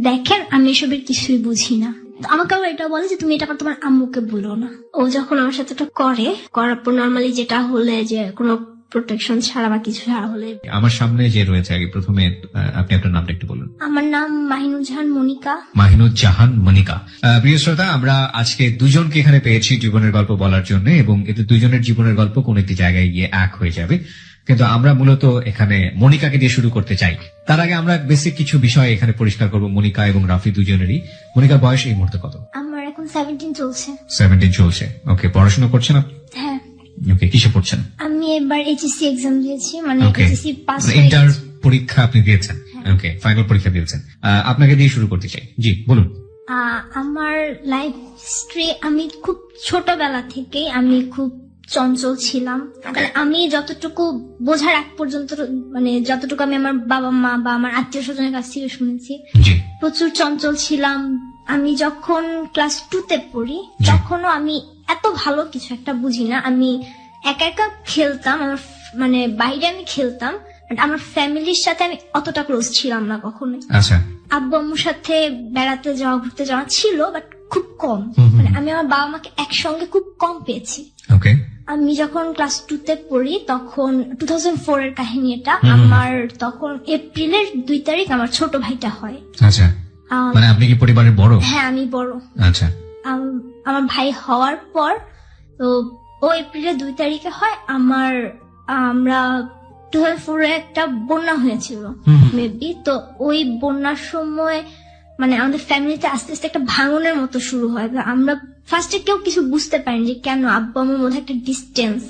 দেখেন আমি এসবের কিছুই বুঝি না। আমাকে আবার এটা বলে যে তুমি এটা তোমার আম্মুকে বলো না। ও যখন আমার সাথে এটা করার পর নর্মালি যেটা হলে যে কোনো প্রোটেকশন ছাড়া বা কিছু ছাড়া হলে। আমার সামনে যে রয়েছে আগে প্রথমে আপনি আপনার নামটা একটু বলুন। আমার নাম মাহিনুজ্জাহান মনিকা। মাহিনুজ্জাহান মনিকা। প্রিয় শ্রোতা, আমরা আজকে দুজনকে এখানে পেয়েছি জীবনের গল্প বলার জন্য, এবং এদের দুজনের জীবনের গল্প কোন একটি জায়গায় গিয়ে এক হয়ে যাবে, কিন্তু আমরা মূলত এখানে মনিকাকে দিয়ে শুরু করতে চাই। তার আগে আমরা বেসিক কিছু বিষয় এখানে পরিষ্কার করব মনিকা এবং রাফি দুজনেরই। মনিকার বয়স এই মুহূর্তে কত? আমার এখন 17 চলছে। 17 চলছে। ওকে, পড়াশোনা করছেন আপনি? হ্যাঁ। ওকে, কিসে পড়ছেন? আমি এবার এইচএসসি এক্সাম দিয়েছি, মানে এইচএসসি পাস ইন্টার পরীক্ষা আপনি দিয়েছেন? ওকে, ফাইনাল পরীক্ষা দিয়েছেন। আপনাকে দিয়ে শুরু করতে চাই। জি বলুন। আমার লাইফ হিস্ট্রি, আমি খুব ছোটবেলা থেকে আমি খুব চঞ্চল ছিলাম। আমি যতটুকু বোঝার আগ পর্যন্ত, মানে যতটুকু আমি আমার বাবা মা বা আমার আত্মীয় স্বজনের কাছ থেকে শুনেছি, প্রচুর চঞ্চল ছিলাম। আমি যখন ক্লাস 2তে পড়ি তখনও আমি এত ভালো কিছু একটা বুঝি না। আমি একা একা খেলতাম, আমার মানে বাইরে আমি খেলতাম, আমার ফ্যামিলির সাথে আমি অতটা ক্লোজ ছিলাম না কখনো। আচ্ছা। আব্বু আম্মুর সাথে বেড়াতে যাওয়া, ঘুরতে যাওয়া ছিল, বাট খুব কম। মানে আমি আমার বাবা মাকে একসঙ্গে খুব কম পেয়েছি। ওকে। আমি যখন ক্লাস 2তে পড়ি তখন 2004 এর কাহিনী এটা। আমার তখন এপ্রিলের 2 তারিখ আমার ছোট ভাইটা হয়। আচ্ছা, মানে আপনি কি পরিবারের বড়? হ্যাঁ, আমি বড়। আচ্ছা। আমার ভাই হওয়ার পর তো ও এপ্রিলের 2 তারিখে হয়। আমরা 2004 এ একটা বন্যা হয়েছিল মেবি। তো ওই বন্যার সময় মানে আমাদের ফ্যামিলিতে আস্তে আস্তে একটা ভাঙনের মতো শুরু হয়। আমরা ফার্স্টে কেউ কিছু বুঝতে পারিনি যে কেন, আব্বু আমার মধ্যে একটা ডিস্টেন্স।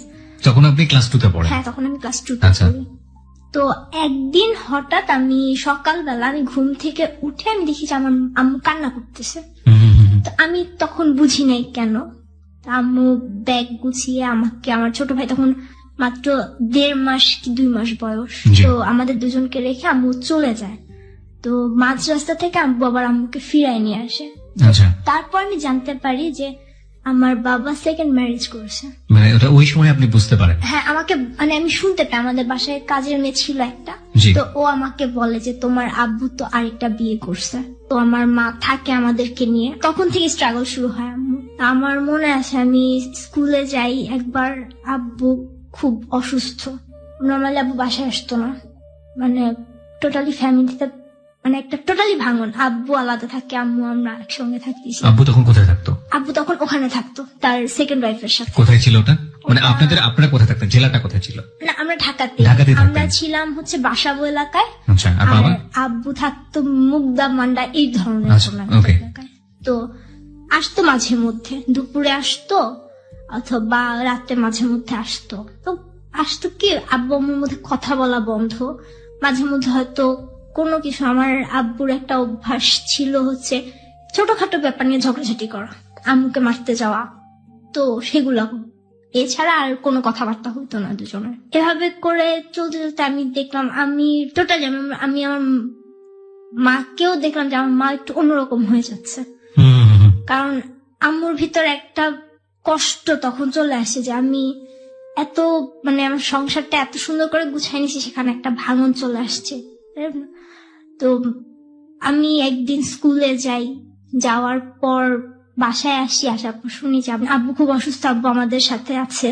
তখন আপনি ক্লাস 2তে পড়েন? হ্যাঁ, তখন আমি ক্লাস 2তে পড়ি। তো একদিন হঠাৎ আমি সকালবেলা আমি ঘুম থেকে উঠে আমি দেখি যে আমার আম্মু কান্না করতেছে। তো আমি তখন বুঝি নাই কেন। আম্মু ব্যাগ গুছিয়ে আমাকে, আমার ছোট ভাই তখন মাত্র 1.5 মাস কি 2 মাস বয়স, তো আমাদের দুজনকে রেখে আম্মু চলে যায়। তো মাঝ রাস্তা থেকে আব্বু আবার আম্মুকে ফিরায় নিয়ে আসে। তারপর আমি জানতে পারি যে আমার বাবা সেকেন্ড ম্যারেজ করেছে। মানে ওটা ওই সময় আপনি বুঝতে পারেন? হ্যাঁ, আমাকে মানে আমি শুনতে পাই, আমাদের বাসায় কাজের মেয়ে ছিল একটা, তো ও আমাকে বলে যে তোমার আব্বু তো আরেকটা বিয়ে করছে। তো আমার মা থাকে আমাদেরকে নিয়ে, তখন থেকে স্ট্রাগল শুরু হয় আম্মু। আমার মনে আছে আমি স্কুলে যাই একবার, আব্বু খুব অসুস্থ। নর্মালি আব্বু বাসায় আসতো না, মানে টোটালি ফ্যামিলিতে মানে একটা টোটালি ভাঙন। আব্বু আলাদা থাকে, আম্মু আমরা একসঙ্গে থাকি। আব্বু তখন কোথায় থাকতো? আব্বু তখন ওখানে থাকতো তার সেকেন্ড ওয়াইফের সাথে। কোথায় ছিল ওটা? মানে আপনারা কোথায় থাকতেন? জেলাটা কোথায় ছিল? না, আমরা ঢাকাতে। আমরা ছিলাম হচ্ছে বাসাবো এলাকায়। আচ্ছা। আর বাবা? আব্বু থাকতো মুগদা মান্ডা এই ধরনের এলাকায়। তো আসতো মাঝে মধ্যে, দুপুরে আসতো অথবা রাতে মাঝে মধ্যে আসতো। তো আসতো কি, আব্বু আম্মুর মধ্যে কথা বলা বন্ধ। মাঝে মধ্যে হয়তো কোনো কিছু, আমার আব্বুর একটা অভ্যাস ছিল হচ্ছে ছোটখাটো ব্যাপার নিয়ে ঝগড়াঝাটি করা, আম্মুকে মারতে যাওয়া, তো সেগুলা। এছাড়া আর কোনো কথাবার্তা হতো না দুজনের। এভাবে করে চলতে চলতে আমি দেখলাম, আমি টোটালি আমি আমার মাকেও দেখলাম যে আমার মা একটু অন্যরকম হয়ে যাচ্ছে। কারণ আম্মুর ভিতরে একটা কষ্ট তখন চলে আসে যে আমি এত মানে আমার সংসারটা এত সুন্দর করে গুছাই নিছি, সেখানে একটা ভাঙন চলে আসছে। তো আমি একদিন স্কুলে যাই, যাওয়ার পর বাসায় আসি, আসার পর শুনি যে আব্বু খুব অসুস্থ, আব্বু আমাদের সাথে আছে।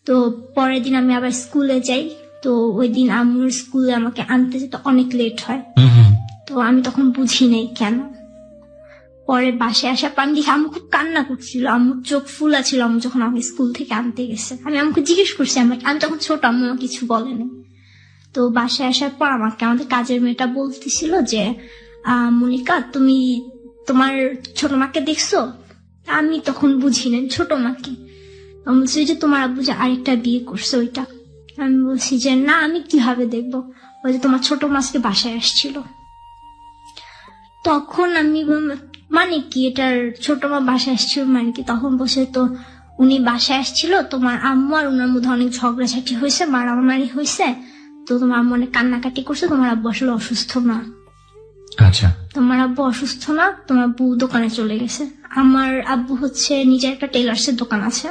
তো পরের দিন আমি আবার স্কুলে যাই। তো ওই দিন আম্মুর স্কুলে আমাকে আনতে যেতে অনেক লেট হয়। তো আমি তখন বুঝি নাই কেন। পরে বাসায় আসার পর আমি দেখি আম্মু খুব কান্না করছিল, আম্মুর চোখ ফুলা ছিল আম্মু যখন আমাকে স্কুল থেকে আনতে গেছে। আমি আম্মুকে জিজ্ঞেস করছি, আমি তখন ছোট, আম্মু কিছু বলেনি। তো বাসায় আসার পর আমাকে আমাদের কাজের মেয়েটা বলতেছিল যে মনিকা, তুমি তোমার ছোট মাকে দেখছো? আমি তখন বুঝি না ছোট মাকে। আমি বলছি যে তোমার আব্বু যে আরেকটা বিয়ে করছে ওইটা। আমি বলছি যে না, আমি কিভাবে দেখবো, ওই যে তোমার ছোট মাসকে বাসায় আসছিল। তখন আমি মানে কি এটার ছোট মা বাসায় আসছিল মানে কি? তখন বসে তো উনি বাসায় আসছিল, তোমার আম্মু আর ওনার মধ্যে অনেক ঝগড়াঝাটি হয়েছে, মারামারি হয়েছে, তো তোমার আম্মু অনেক কান্নাকাটি করছে, তোমার আব্বু আসলে অসুস্থ না। আচ্ছা। তোমার আব্বু অসুস্থ না, তোমার আব্বু দোকানে চলে গেছে। আমার আব্বু হচ্ছে নিজের একটা টেলার্সের দোকান আছে,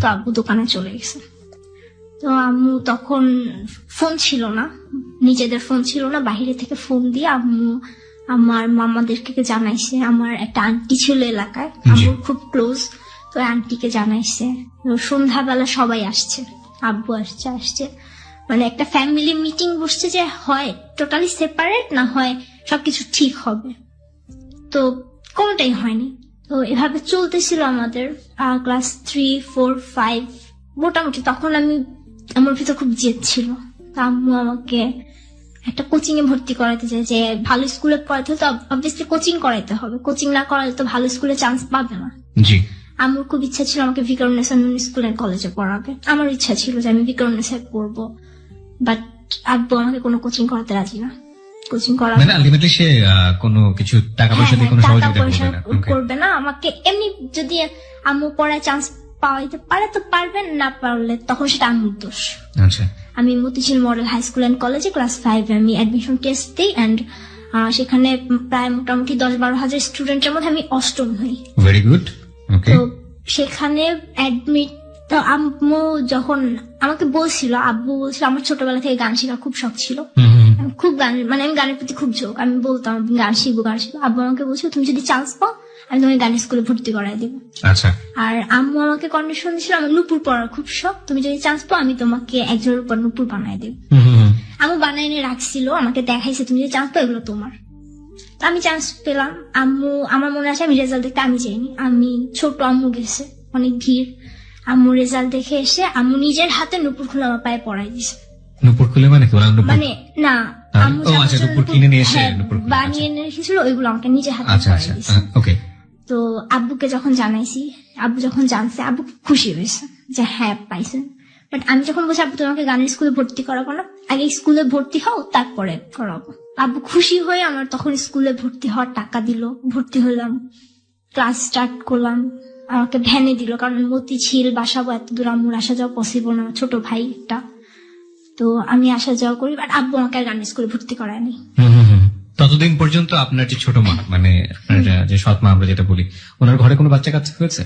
তো আব্বু দোকানে চলে গেছে। তো আম্মু তখন ফোন ছিল না, নিজেদের ফোন ছিল না, বাহিরে থেকে ফোন দিয়ে আম্মু আমার মামাদেরকে জানাইছে, আমার একটা আন্টি ছিল এলাকায়, আমার খুব ক্লোজ, তো আন্টিকে জানাইছে। সন্ধ্যাবেলা সবাই আসছে, আব্বু আসছে, মানে একটা ফ্যামিলি মিটিং বসছে যে হয় টোটালি সেপারেট না হয় সবকিছু ঠিক হবে, তো কোনটাই হয়নি। তো এভাবে চলতেছিল আমাদের ক্লাস 3, 4, 5 মোটামুটি। তখন আমার ভিতর খুব জেদ ছিল, আম্মু আমাকে একটা কোচিং এ ভর্তি করাতে চাই, যে ভালো স্কুলে পড়াতে হলে তো অবভিয়াসলি কোচিং করাইতে হবে, কোচিং না করালে তো ভালো স্কুলে চান্স পাবে না। আমার খুব ইচ্ছা ছিল আমাকে ভিকারুন্নেসা স্কুল এন্ড কলেজে পড়াবে, আমার ইচ্ছা ছিল যে আমি ভিকারুন্নেসায় পড়বো, বাট আব্বু আমাকে কোনো কোচিং করাতে রাজি না। কোচিং করা মানে আলটিমেটলি সে কোনো কিছু টাকা পয়সা দিয়ে কোনো সহযোগিতা করবে না আমাকে। এমনি যদি আম্মু পড়ায় চান্স পাওয়াইতে পারে তো পারবেন, না পারলে তখন সেটা আম্মুর দোষ। আচ্ছা, আমি Motijheel model high school and কলেজে ক্লাস 5 আমি অ্যাডমিশন টেস্ট দিই, এন্ড সেখানে প্রায় মোটামুটি 10-12 হাজার স্টুডেন্টের মধ্যে আমি 8ম হই। Very good. তো সেখানে অ্যাডমিট, তো আম্মু যখন আমাকে বলছিল, আব্বু বলছিল, আমার ছোটবেলা থেকে গান শেখার খুব শখ ছিল, খুব গান, মানে আমি গানের প্রতি খুব ঝোঁক, আমি বলতাম গান শিখবো। আব্বু আমাকে বলছিল তুমি যদি চান্স পাও আমি তোমাকে গানের স্কুলে ভর্তি করাই দেবো। আচ্ছা। আর আম্মু আমাকে কন্ডিশন দিয়েছিল, আমার নুপুর পড়ার খুব শখ, তুমি যদি চান্স পাও আমি তোমাকে একজনের উপর নুপুর বানাই দেবো। আম্মু বানাই এনে রাখছিল, আমাকে দেখাইছে তুমি যদি চান্স পাও এগুলো তোমার। আমি চান্স পেলাম। আম্মু, আমার মনে আছে আমি রেজাল্ট দেখতে আমি যাইনি, আমি ছোট, আম্মু গেছে, অনেক ভিড়। আম্মু রেজাল্ট দেখে এসে আম্মু নিজের হাতে নুপুর খুলে আমার পায়ে পড়াই দিছে। নুপুর খুলে মানে মানে না, আম্মু নুপুর কিনে নিয়ে এসে বানিয়ে এনে রেখেছিল, ওইগুলো আমাকে নিজের হাতে পড়াই দিছে। তো আব্বুকে যখন জানাইছি, আব্বু যখন জানছে, আব্বু খুশি হয়েছে যে হ্যাঁ পাইছেন। বাট আমি যখন বলছি আব্বু তোমাকে গানের স্কুলে ভর্তি করাবো না, আগে স্কুলে ভর্তি হও তারপরে করাবো। আব্বু খুশি হয়ে আমার তখন স্কুলে ভর্তি হওয়ার টাকা দিল, ভর্তি হলাম, ক্লাস স্টার্ট করলাম। আমাকে ভ্যানে দিল, কারণ মতিঝিল বাসাবো এত দূর, আম্মুর আসা যাওয়া পসিবল না, ছোট ভাই একটা, তো আমি আসা যাওয়া করি। বাট আব্বু আমাকে আর গানের স্কুলে ভর্তি করায়নি। ততদিন পর্যন্ত আপনার যে ছোট মা, মানে যে সৎ মা আমরা যেটা বলি, ওনার ঘরে কোনো বাচ্চা কাচ্চা হয়েছে?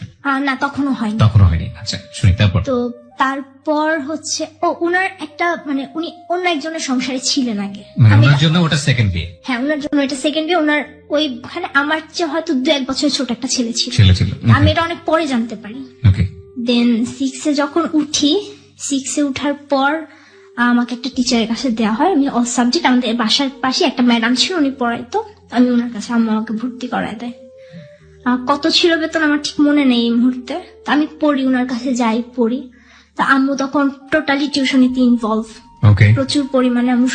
না, তখনও হয়নি। আচ্ছা, শুনি তারপর। তো তারপর হচ্ছে ওনার একটা, মানে উনি অন্য একজনের সংসারে ছিলেন আগে, ওনার জন্য ওটা সেকেন্ড বিয়ে। হ্যাঁ, ওনার জন্য এটা সেকেন্ড বিয়ে। ওনার ওইখানে আমার চেয়ে হয়তো 2-1 বছর ছোট একটা ছেলে ছিল। আমি এটা অনেক পরে জানতে পারি। দেন 6 যখন উঠি, 6 উঠার পর আমাকে একটা টিচারের কাছে দেওয়া হয়, আমি অল সাবজেক্ট, আমাদের বাসার পাশে একটা ম্যাডাম ছিল, উনি পড়াইতো, আমি ওনার কাছে, আম্মু আমাকে ভর্তি করায় দেয়। কত ছিল বেতন আমার ঠিক মনে নেই এই মুহূর্তে, আমি পড়ি, ওনার কাছে যাই, পড়ি। তা আম্মু তখন টোটালি টিউশনিতে ইনভলভ, প্রচুর পরিমাণে। আমি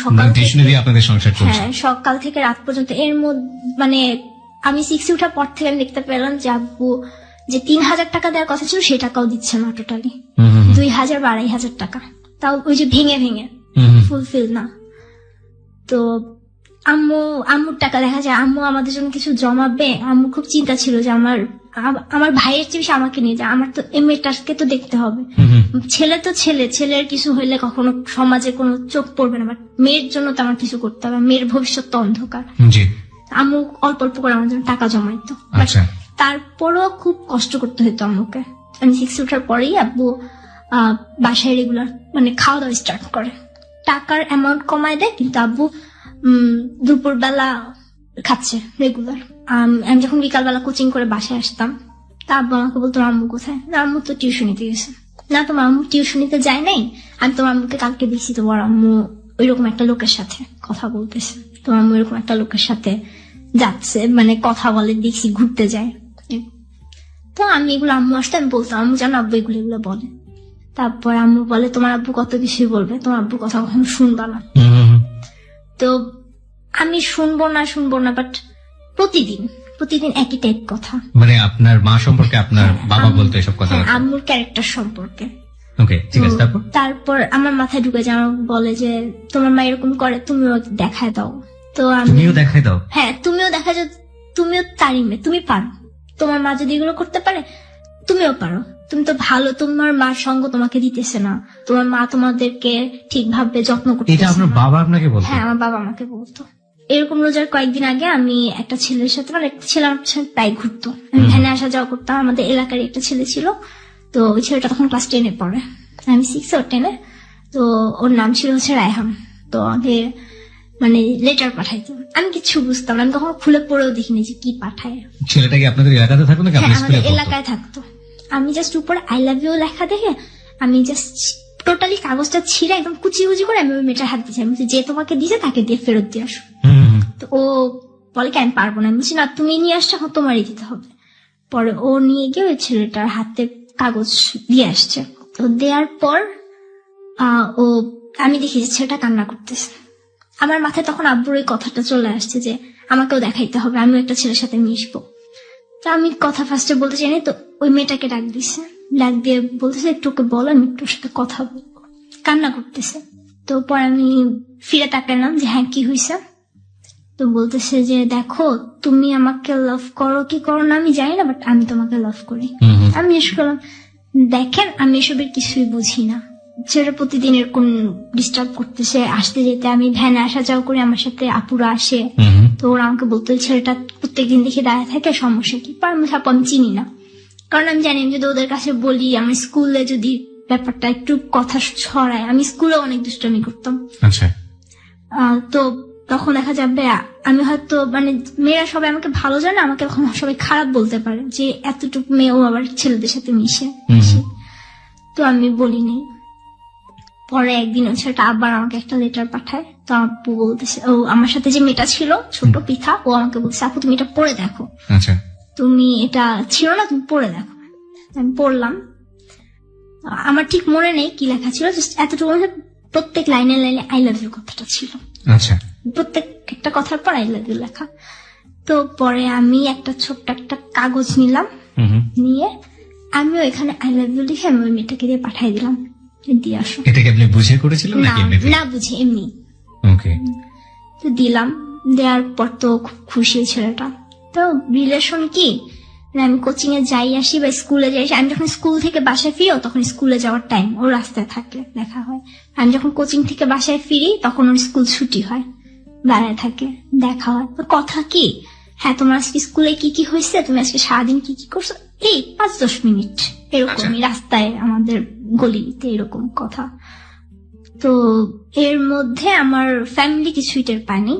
সকাল থেকে রাত পর্যন্ত, এর মধ্যে মানে আমি 6 উঠার পর থেকে আমি দেখতে পেলাম যে আব্বু যে 3000 টাকা দেওয়ার কথা ছিল সেই টাকাও দিচ্ছে না, টোটালি 2000 বা 2500 টাকা, তাও ওই যে ভেঙে ভেঙে, ফুলফিল না। তো আম্মুর টাকা দেখা যায় আম্মু আমাদের জন্য কিছু জমাবে, আম্মু খুব চিন্তা ছিল যে আমার ভাইয়ের চেয়ে বেশি আমাকে নিয়ে যায়, আমার তো মেয়েটাকে তো দেখতে হবে, ছেলে তো ছেলের কিছু হইলে কখনো সমাজে কোনো চোখ পড়বে না, বাট মেয়ের জন্য তো আমার কিছু করতে হবে, মেয়ের ভবিষ্যৎ তো অন্ধকার। আম্মু অল্প অল্প করে আমার জন্য টাকা জমাইতো, তারপরও খুব কষ্ট করতে হতো আম্মুকে। আমি 6 উঠার পরেই আব্বু বাসায় রেগুলার মানে খাওয়া দাওয়া স্টার্ট করে, টাকার অ্যামাউন্ট কমায় দেয়, কিন্তু আব্বু দুপুরবেলা খাচ্ছে রেগুলার। আমি যখন বিকালবেলা কোচিং করে বাসায় আসতাম, তা আব্বু আমাকে বলতো আম্মু কোথায়, আম্মু তো টিউশনিতে গেছে। না, তোমার আম্মু টিউশনিতে যায় নাই, আমি তোমার আম্মুকে কালকে দেখছি, তোমার আম্মু ওইরকম একটা লোকের সাথে কথা বলতেছে, তোমার আম্মু এরকম একটা লোকের সাথে যাচ্ছে, মানে কথা বলে দেখছি, ঘুরতে যায়। তো আমি এগুলো আম্মু আসতে আমি বলতাম, আম্মু জানো আব্বু এগুলো বলে। তারপর আম্মু বলে তোমার আব্বু কত কিছুই বলবে, তোমার আব্বু কথা কখনো শুনবা না। তো আমি শুনবো না, বাট প্রতিদিন একই টাইপ কথা, মানে আপনার মা সম্পর্কে আপনার বাবা বলতো এসব কথা, আম্মুর ক্যারেক্টার সম্পর্কে। তারপর আমার মাথায় ঢুকে যায়, আমার বলে যে তোমার মা এরকম করে, তুমিও দেখায় দাও। তো তুমিও দেখায় দাও? হ্যাঁ, তুমিও দেখা যাও, তুমিও তারই মেয়ে, তুমি পারো, তোমার মা যদি এগুলো করতে পারে তুমিও পারো, তুমি তো ভালো, তোমার মার সঙ্গ তোমাকে দিতেছে না, তোমার মা তোমাদেরকে ঠিকভাবে যত্ন করতেছে। এটা আপনার বাবা আপনাকে বলতো? হ্যাঁ, আমার বাবা আমাকে বলতো। এরকম রোজার কয়েকদিন আগে আমি একটা ছেলের সাথে, মানে একটা ছেলে আমার সাথে প্রায় ঘুরতো, আমি ভ্যানে আসা যাওয়া করতাম, আমাদের এলাকার একটা ছেলে ছিল, তো ওই ছেলেটা তখন ক্লাস 10-এ পড়ে, আমি 6 or 10-এ, তো ওর নাম ছিল হচ্ছে রায়হান। তো আমাদের মানে লেটার পাঠাইতো। আমি কিছু বুঝতাম না, আমি কখনো খুলে পড়েও দেখিনি যে কি পাঠায়। ছেলেটা কি আপনাদের এলাকাতে থাকতো নাকি হ্যাঁ, আমাদের এলাকায় থাকতো। আমি জাস্ট উপরে আই লাভ ইউ লেখা দেখে আমি জাস্ট টোটালি কাগজটা ছিঁড়ে একদম কুচি কুচি করে আমি ওই মেয়েটার হাত দিয়েছি। আমি যে তোমাকে দিয়েছে তাকে দিয়ে ফেরত দিয়ে আসো। তো ও বলে কি আমি পারবো না। আমি বলছি না, তুমি নিয়ে আসছো, এখন তোমারই দিতে হবে। পরে ও নিয়ে গিয়ে ওই ছেলেটার হাতে কাগজ দিয়ে আসছে। তো দেওয়ার পর ও আমি দেখি যে ছেলেটা কান্না করতেছে। আমার মাথায় তখন আব্বুর ওই কথাটা চলে আসছে যে আমাকেও দেখাইতে হবে, আমিও একটা ছেলের সাথে মিশবো। তো আমি কথা ফার্স্টে বলতে চাইনি, তো ওই মেয়েটাকে ডাক দিছে। ডাক দিয়ে বলতেছে একটু ওকে বলো, আমি একটু ওর সাথে কথা বলবো। কান্না করতেছে। তো পরে আমি ফিরে তাকালাম যে হ্যাঁ কি হয়েছে। তো বলতেছে যে দেখো, তুমি আমাকে লাভ করো কি করো না আমি জানি না, বাট আমি তোমাকে লাভ করি। আমি এসে করলাম, দেখেন আমি এসবের কিছুই বুঝি না। ছেলেটা প্রতিদিন এরকম ডিস্টার্ব করতেছে, আসতে যেতে আমি ভ্যানে আসা যাওয়া করি, আমার সাথে আপুরা আসে। তো ওরা আমাকে বলতো ছেলেটা প্রত্যেকদিন দেখে দাঁড়িয়ে থাকে, সমস্যা কি? আমি চিনি না, কারণ আমি জানি যদি ওদের কাছে বলি, আমি স্কুলে যদি ব্যাপারটা একটু কথা ছড়ায়, আমি স্কুলে অনেক দুষ্টামি করতাম। আচ্ছা। তো তখন দেখা যাবে আমি হয়তো মানে মেয়েরা সবাই আমাকে ভালো জানে, আমাকে তখন সবাই খারাপ বলতে পারে যে এতটুকু মেয়েও আবার ছেলেদের সাথে মিশে। তো আমি বলিনি। পরে একদিন ওই ছেলেটা আবার আমাকে একটা লেটার পাঠায়। তো আপু বলতেছে, ও আমার সাথে যে মেয়েটা ছিল ছোট পিঠা, ও আমাকে বলছে আপু তুমি এটা পড়ে দেখো। আচ্ছা। তুমি এটা ছিল না, তুমি পড়ে দেখো। আমি পড়লাম, আমার ঠিক মনে নেই কি লেখা ছিল, এতটুকু প্রত্যেক লাইনে লাইনে আই লাভ ইউ কথাটা ছিল। আচ্ছা। প্রত্যেক একটা কথার পর আই লাভ ইউ লেখা। তো পরে আমি একটা ছোট্ট একটা কাগজ নিলাম, নিয়ে আমিও এখানে আই লাভ ইউ লিখে আমি ওই মেয়েটাকে দিয়ে পাঠাই দিলাম, দিয়ে আসো। এটা কি আপনি বুঝে করেছিলেন নাকি এমনি? না বুঝে, এমনি। ওকে। তো দিলাম, দেওয়ার পর তো খুব খুশি ছেলেটা। তো রিলেশন কি, আমি কোচিং এ যাই আসি বা স্কুলে যাই আসি, আমি যখন স্কুল থেকে বাসায় ফিরি তখন স্কুলে যাওয়ার টাইম, ও রাস্তায় থাকলে দেখা হয়। আমি যখন কোচিং থেকে বাসায় ফিরি তখন ওর স্কুল ছুটি হয়, বেড়ায় থাকে, দেখা হয়। তো কথা কি, হ্যাঁ তোমার আজকে স্কুলে কি কি হয়েছে, তুমি আজকে সারাদিন কি কি করছো, এই 5-10 মিনিট এরকমই রাস্তায় আমাদের গলিতে এরকম কথা। তো এর মধ্যে আমার ফ্যামিলি কিছুই টের পায়নি,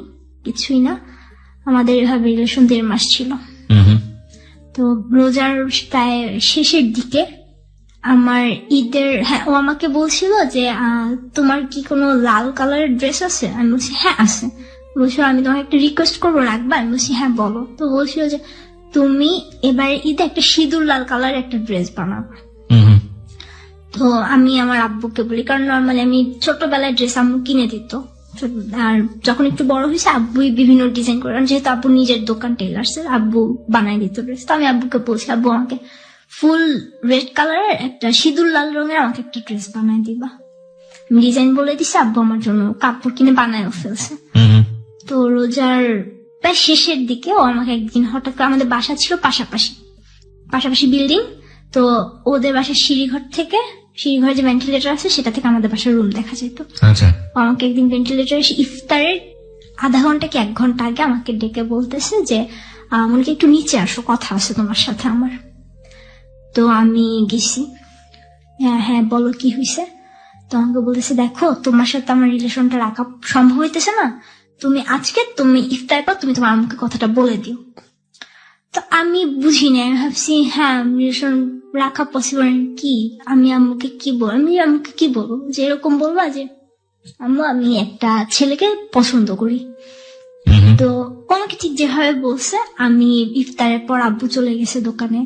কিছুই না। আমাদের এভাবে রিলেশন 1.5 মাস ছিল। তো রোজার প্রায় শেষের দিকে আমার ঈদের, হ্যাঁ ও আমাকে বলছিল যে তোমার কি কোনো লাল কালারের ড্রেস আছে? আমি বলছি হ্যাঁ আছে। বলছিল আমি তোমাকে একটা রিকোয়েস্ট করবো, রাখবা? আমি বলছি হ্যাঁ বলো। তো বলছিল যে তুমি এবারে ঈদে একটা সিঁদুর লাল কালার একটা ড্রেস বানাবো। তো আমি আমার আব্বুকে বলি, কারণ নর্মালি আমি ছোটবেলায় ড্রেস আম্মু কিনে দিত, আর যখন একটু বড় হয়েছে আব্বুই বিভিন্ন ডিজাইন করে, যেহেতু আব্বু নিজের দোকান টেলার্সের, আব্বু বানাই দিত ড্রেস। তো আমি আব্বুকে বলছি আব্বু আমাকে ফুল রেড কালারের একটা সিঁদুর লাল রঙের আমাকে একটা ড্রেস বানাই দিবা। আমি ডিজাইন বলে দিছি, আব্বু আমার জন্য কাপড় কিনে বানায়ও ফেলছে। তো রোজার প্রায় শেষের দিকে ও আমাকে একদিন হঠাৎ করে, আমাদের বাসা ছিল পাশাপাশি বিল্ডিং, তো ওদের বাসার সিঁড়িঘরে যে ভেন্টিলেটর আছে সেটা থেকে আমাদের বাসার রুম দেখা যেত। আমাকে একদিন ভেন্টিলেটর এসে ইফতারের আধা ঘন্টা কি 1 ঘন্টা আগে আমাকে ডেকে বলতেছে যে মনিকা একটু নিচে আসো, কথা আছে তোমার সাথে আমার। তো আমি গেছি, হ্যাঁ বলো কি হয়েছে। তো আমাকে বলতেছে দেখো তোমার সাথে আমার রিলেশনটা রাখা সম্ভব হইতেছে না, তুমি ইফতার পর তুমি তোমার আম্মুকে কথাটা বলে দিও। তো আমি বুঝি না, আমি ভাবছি হ্যাঁ রিলেশন রাখা পসিবল কি, আমি আম্মুকে কি বলবো, যে এরকম বলবা যে আম্মু আমি একটা ছেলেকে পছন্দ করি। তো আমাকে ঠিক যেভাবে বলছে, আমি ইফতারের পর আব্বু চলে গেছে দোকানে,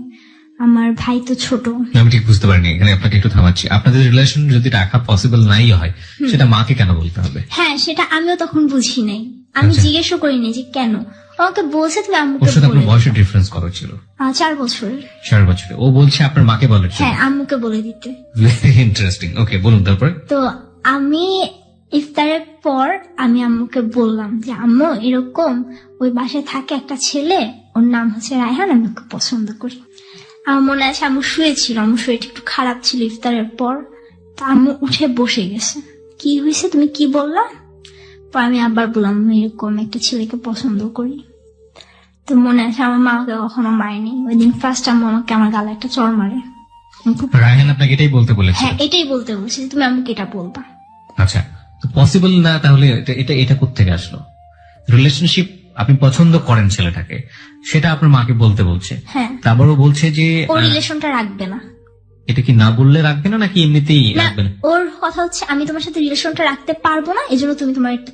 আমার ভাই তো ছোট। আমি ঠিক বুঝতে পারিনি, এখানে আপনাকে একটু থামাচ্ছি। আপনাদের রিলেশন যদি রাখা পসিবল নাই হয়, সেটা মাকে কেন বলতে হবে? হ্যাঁ সেটা আমিও তখন বুঝি নাই, আমি জিজ্ঞেসও করিনি যে কেন। আমাকে বলছে তুমি আম্মুকে বলো। আপনার বয়সের ডিফারেন্স কত ছিল? 4 বছরের। 4 বছরের। ও বলছে আপনার মাকে বলে? হ্যাঁ আম্মুকে বলে দিতে। Very interesting. ওকে বলুন তারপর। তো আমি ইফতারের পর আমি আম্মুকে বললাম যে আম্মু এরকম ওই বাসায় থাকে একটা ছেলে, ওর নাম হচ্ছে রায়হান, আমি ওকে পছন্দ করি। আমার মনে আছে আম্মু শুয়েছিল, আম্মু শরীরটা একটু খারাপ ছিল ইফতারের পর। তো আম্মু উঠে বসে গেছে, কি হয়েছে তুমি কি বললা? পর আমি আবার বললাম এরকম একটা ছেলেকে পছন্দ করি। তো মনে আছে আমার মা আমাকে কখনো মারেনি, ওই দিন ফার্স্ট আম্মু আমাকে আমার গালে একটা চড় মারে। রায়হান আপনাকে এটাই বলতে বলেছে? হ্যাঁ এটাই বলতে বলছে, তুমি আমাকে এটা বলবা। আচ্ছা, পসিবল না, তাহলে এটা কোত্থেকে আসলো? রিলেশনশিপ আপনি পছন্দ করেন ছেলেটাকে, সেটা আপনার মাকে বলতে বলছে, হ্যাঁ, তারপরও বলছে যে ও রিলেশনটা রাখবে না। এটা কি না বললে রাখবে না নাকি এমনিতেই রাখবে না? ওর কথা হচ্ছে আমি তোমার সাথে রিলেশনটা রাখতে পারবো না, এজন্য তুমি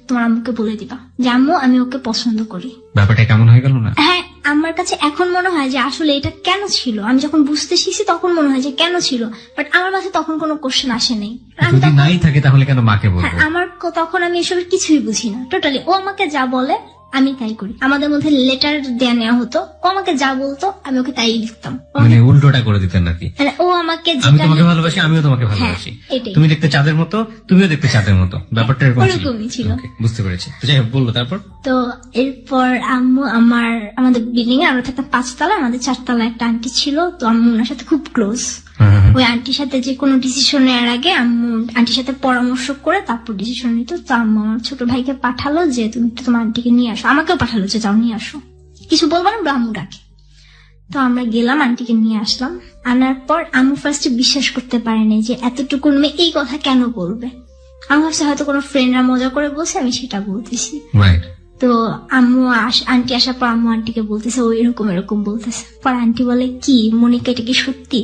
তোমার আম্মুকে বলে দিবা যে আম্মু আমি ওকে পছন্দ করি। ব্যাপারটা কেমন হয়ে গেল না? হ্যাঁ, আমার কাছে এখন মনে হয় যে আসলে এটা কেন ছিল, আমি যখন বুঝতে শিখছি তখন মনে হয় যে কেন ছিল, বাট আমার মাথায় তখন কোনো কোশ্চেন আসে নাই। যদি নাই থাকে তাহলে কেন মাকে বলবো? আমার তখন আমি এসবের কিছুই বুঝি না টোটালি। ও আমাকে যা বলে আমি তাই করি। আমাদের মধ্যে লেটার দেয়া নেওয়া হতো, ও আমাকে যা বলতো আমি ওকে তাই লিখতাম। মানে উল্টোটা করে দিতেন নাকি? ও আমাকে আমি তোমাকে ভালোবাসি, আমিও তোমাকে ভালোবাসি, তুমি দেখতে চাঁদের মতো, তুমিও দেখতে চাঁদের মতো, ব্যাপারটা এরকমই ছিল। বুঝতে পেরেছি। যাই হোক, বললো তারপর? তো এরপর আম্মু আমাদের বিল্ডিং এ আমরা থাকতাম 5 তলা, আমাদের 4 তলা একটা আন্টি ছিল, তো আম্মু ওনার সাথে খুব ক্লোজ। ওই আন্টির সাথে যে কোনো ডিসিশন নেওয়ার আগে আম্মু আন্টির সাথে পরামর্শ করে তারপর ডিসিশন নিত। তো আম্মু আমার ছোট ভাইকে পাঠালো যে তুমি একটু তোমার আন্টিকে নিয়ে আসো, আমাকেও পাঠালো যে যাও নিয়ে আসো, কিছু বলবো না, আম্মু ডাকে। তো আমরা গেলাম, আন্টিকে নিয়ে আসলাম। আনার পর আম্মু ফার্স্টে বিশ্বাস করতে পারেনি যে এতটুকু মেয়ে এই কথা কেন বলবে। আমি ভাবছি হয়তো কোনো ফ্রেন্ডরা মজা করে বলছে, আমি সেটা বলতেছি। তো আম্মু আন্টি আসার পর আম্মু আন্টিকে বলতেছে ও এরকম এরকম বলতেছে। পর আন্টি বলে কি মনিকা এটা কি সত্যি?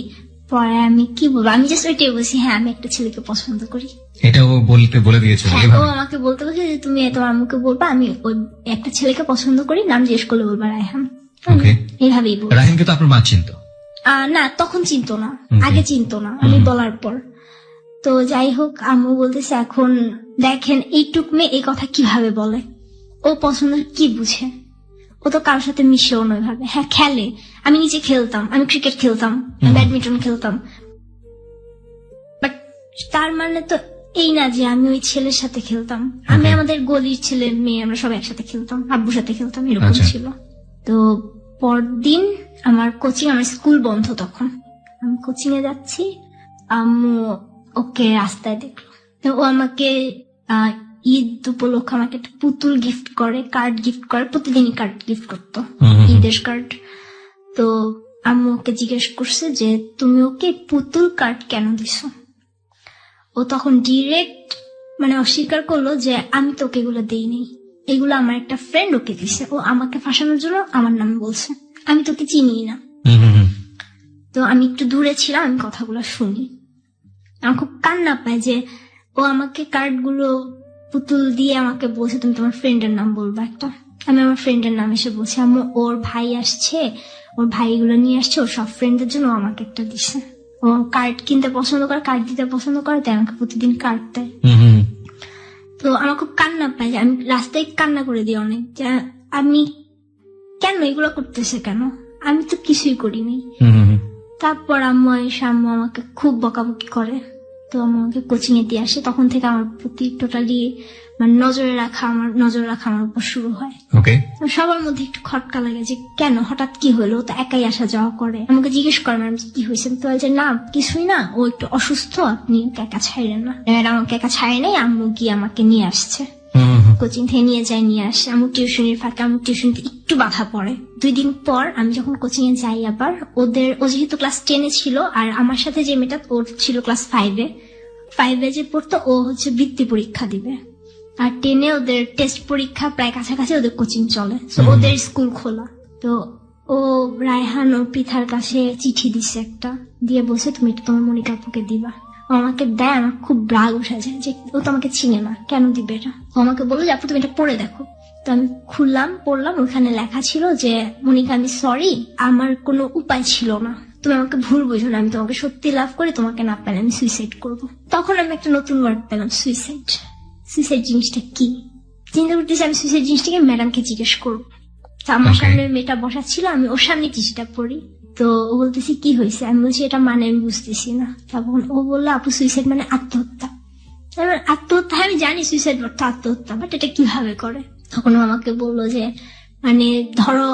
পরে আমি কি বলবো, আমি জাস্ট ওইটাই বলছি হ্যাঁ আমি একটা ছেলেকে পছন্দ করি। এটা ও বলে দিয়েছিল? ও আমাকে বলতে বলছে যে তুমি তোমার আম্মুকে বলবা আমি ওই একটা ছেলেকে পছন্দ করি, নাম জিজ্ঞেস করলে বলবা রায়হান। এইভাবেই বল। রায়হানকে তো আপনার মা চিনতো? না, তখন চিনতো না, আগে চিনতো না, আমি বলার পর। তো যাই হোক, আম্মু বলতেছে এখন দেখেন এইটুক মেয়ে এই কথা কিভাবে বলে, ও পছন্দ কি বুঝে, ও তো কারোর সাথে মিশেও নয় ভাবে। হ্যাঁ খেলে, আমি নিজে খেলতাম, আমি ক্রিকেট খেলতাম, ব্যাডমিন্টন খেলতাম, বাট তার মানে তো এই না যে আমি ওই ছেলের সাথে খেলতাম। আমি আমাদের গলির ছেলে মেয়ে আমরা সব একসাথে খেলতাম, আব্বুর সাথে খেলতাম, এরকম ছিল। তো পরদিন আমার স্কুল বন্ধ, তখন আমি কোচিং এ যাচ্ছি, আম্মু ওকে রাস্তায় দেখলো। তো ও আমাকে ঈদ উপলক্ষে আমাকে একটা পুতুল গিফট করে, কার্ড গিফট করে, প্রতিদিনই কার্ড গিফট করতো, ঈদের কার্ড। তো আম্মু ওকে জিজ্ঞেস করছে যে তুমি ওকে পুতুল কার্ড কেন দিছো? ও তখন ডিরেক্ট মানে অস্বীকার করলো যে আমি তো ওকে এগুলো দেইনি, এগুলো আমার একটা ফ্রেন্ড ওকে দিছে, ও আমাকে ফাঁসানোর জন্য আমার নাম বলছে, আমি তোকে চিনি না। তো আমি একটু দূরে ছিলাম, আমি কথাগুলো শুনি, আমার খুব কান্না পায় যে ও আমাকে কার্ডগুলো পুতুল দিয়ে আমাকে বলছে তুমি তোমার ফ্রেন্ডের নাম বলবা একটা। আমি আমার ফ্রেন্ডের নাম এসে বলছি, আম্মু ওর ভাই আসছে, ওর ভাইগুলো নিয়ে আসছে, ওর সব ফ্রেন্ডদের জন্য আমাকে একটা দিছে। ও কার্ড কিনতে পছন্দ করে, কার্ড দিতে পছন্দ করে, তাই আমাকে প্রতিদিন কার্ড দেয়। তো আমার খুব কান্না পায়, আমি রাস্তায় কান্না করে দিই অনেক, যে আমি কেন এগুলো করতেছে কেন, আমি তো কিছুই করিনি। তারপর আম্মু এসে আম্মু আমাকে খুব বকাবকি করে, তো আমাকে কোচিং এ দিয়ে আসে। তখন থেকে আমার প্রতি টোটালি মানে নজর রাখা আমার উপর শুরু হয়। সবার মধ্যে একটু খটকা লাগে যে কেন হঠাৎ কি হলো, তো একাই আসা যাওয়া করে। আমাকে জিজ্ঞেস করে ম্যাডাম কি হয়েছে, তো বলছে না কিছুই না, ও একটু অসুস্থ, আপনি একা ছাড়েন না। ম্যাডাম আমাকে একা ছাড়ে নাই, আম্মু গিয়ে আমাকে নিয়ে আসছে, কোচিং থেকে নিয়ে আসে। আমার টিউশনের ফাঁকে আমার টিউশনিতে একটু বাধা পড়ে। 2 দিন পর আমি যখন কোচিং এ যাই আবার, ও যেহেতু ক্লাস 10 এ ছিল, আর আমার সাথে যে মেয়েটা ওর ছিল ক্লাস 5 এ যে পড়তো, ও হচ্ছে বৃত্তি পরীক্ষা দিবে, আর 10 এ ওদের টেস্ট পরীক্ষা প্রায় কাছাকাছি, ওদের কোচিং চলে, ওদের স্কুল খোলা। তো ও রায়হান ও পৃথার কাছে চিঠি দিছে একটা, দিয়ে বলছে তুমি একটু তোমার মনিকা আপুকে দিবা। ও আমাকে দেয়, আমার খুব রাগ উঠে যায় যে ও তো আমাকে চিনে না, কেন দিবে এটা। ও আমাকে বললো যে আপু তুমি এটা পড়ে দেখো। তো আমি খুললাম, পড়লাম, ওখানে লেখা ছিল যে মনিকা আমি সরি, আমার কোনো উপায় ছিল না, তুমি আমাকে ভুল বুঝো না, আমি তোমাকে সত্যি লাভ করি, তোমাকে না পেলে আমি সুইসাইড করবো। তখন আমি একটা নতুন ওয়ার্ড পেলাম, সুইসাইড জিনিসটা কি। চিন্তা করতেছি আমি সুইসাইড জিনিসটাকে ম্যাডামকে জিজ্ঞেস করবো। আমার সামনে মেয়েটা বসা ছিল, আমি ওর সামনে চিঠিটা পড়ি। তো ও বলতেছি কি হয়েছে, আমি বলছি এটা মানে আমি বুঝতেছি না। তখন ও বললো আপু সুইসাইড মানে আত্মহত্যা। আত্মহত্যা আমি জানি সুইসাইড অর্থ আত্মহত্যা, বাট এটা কিভাবে করে। তখন ও আমাকে বললো যে মানে ধরো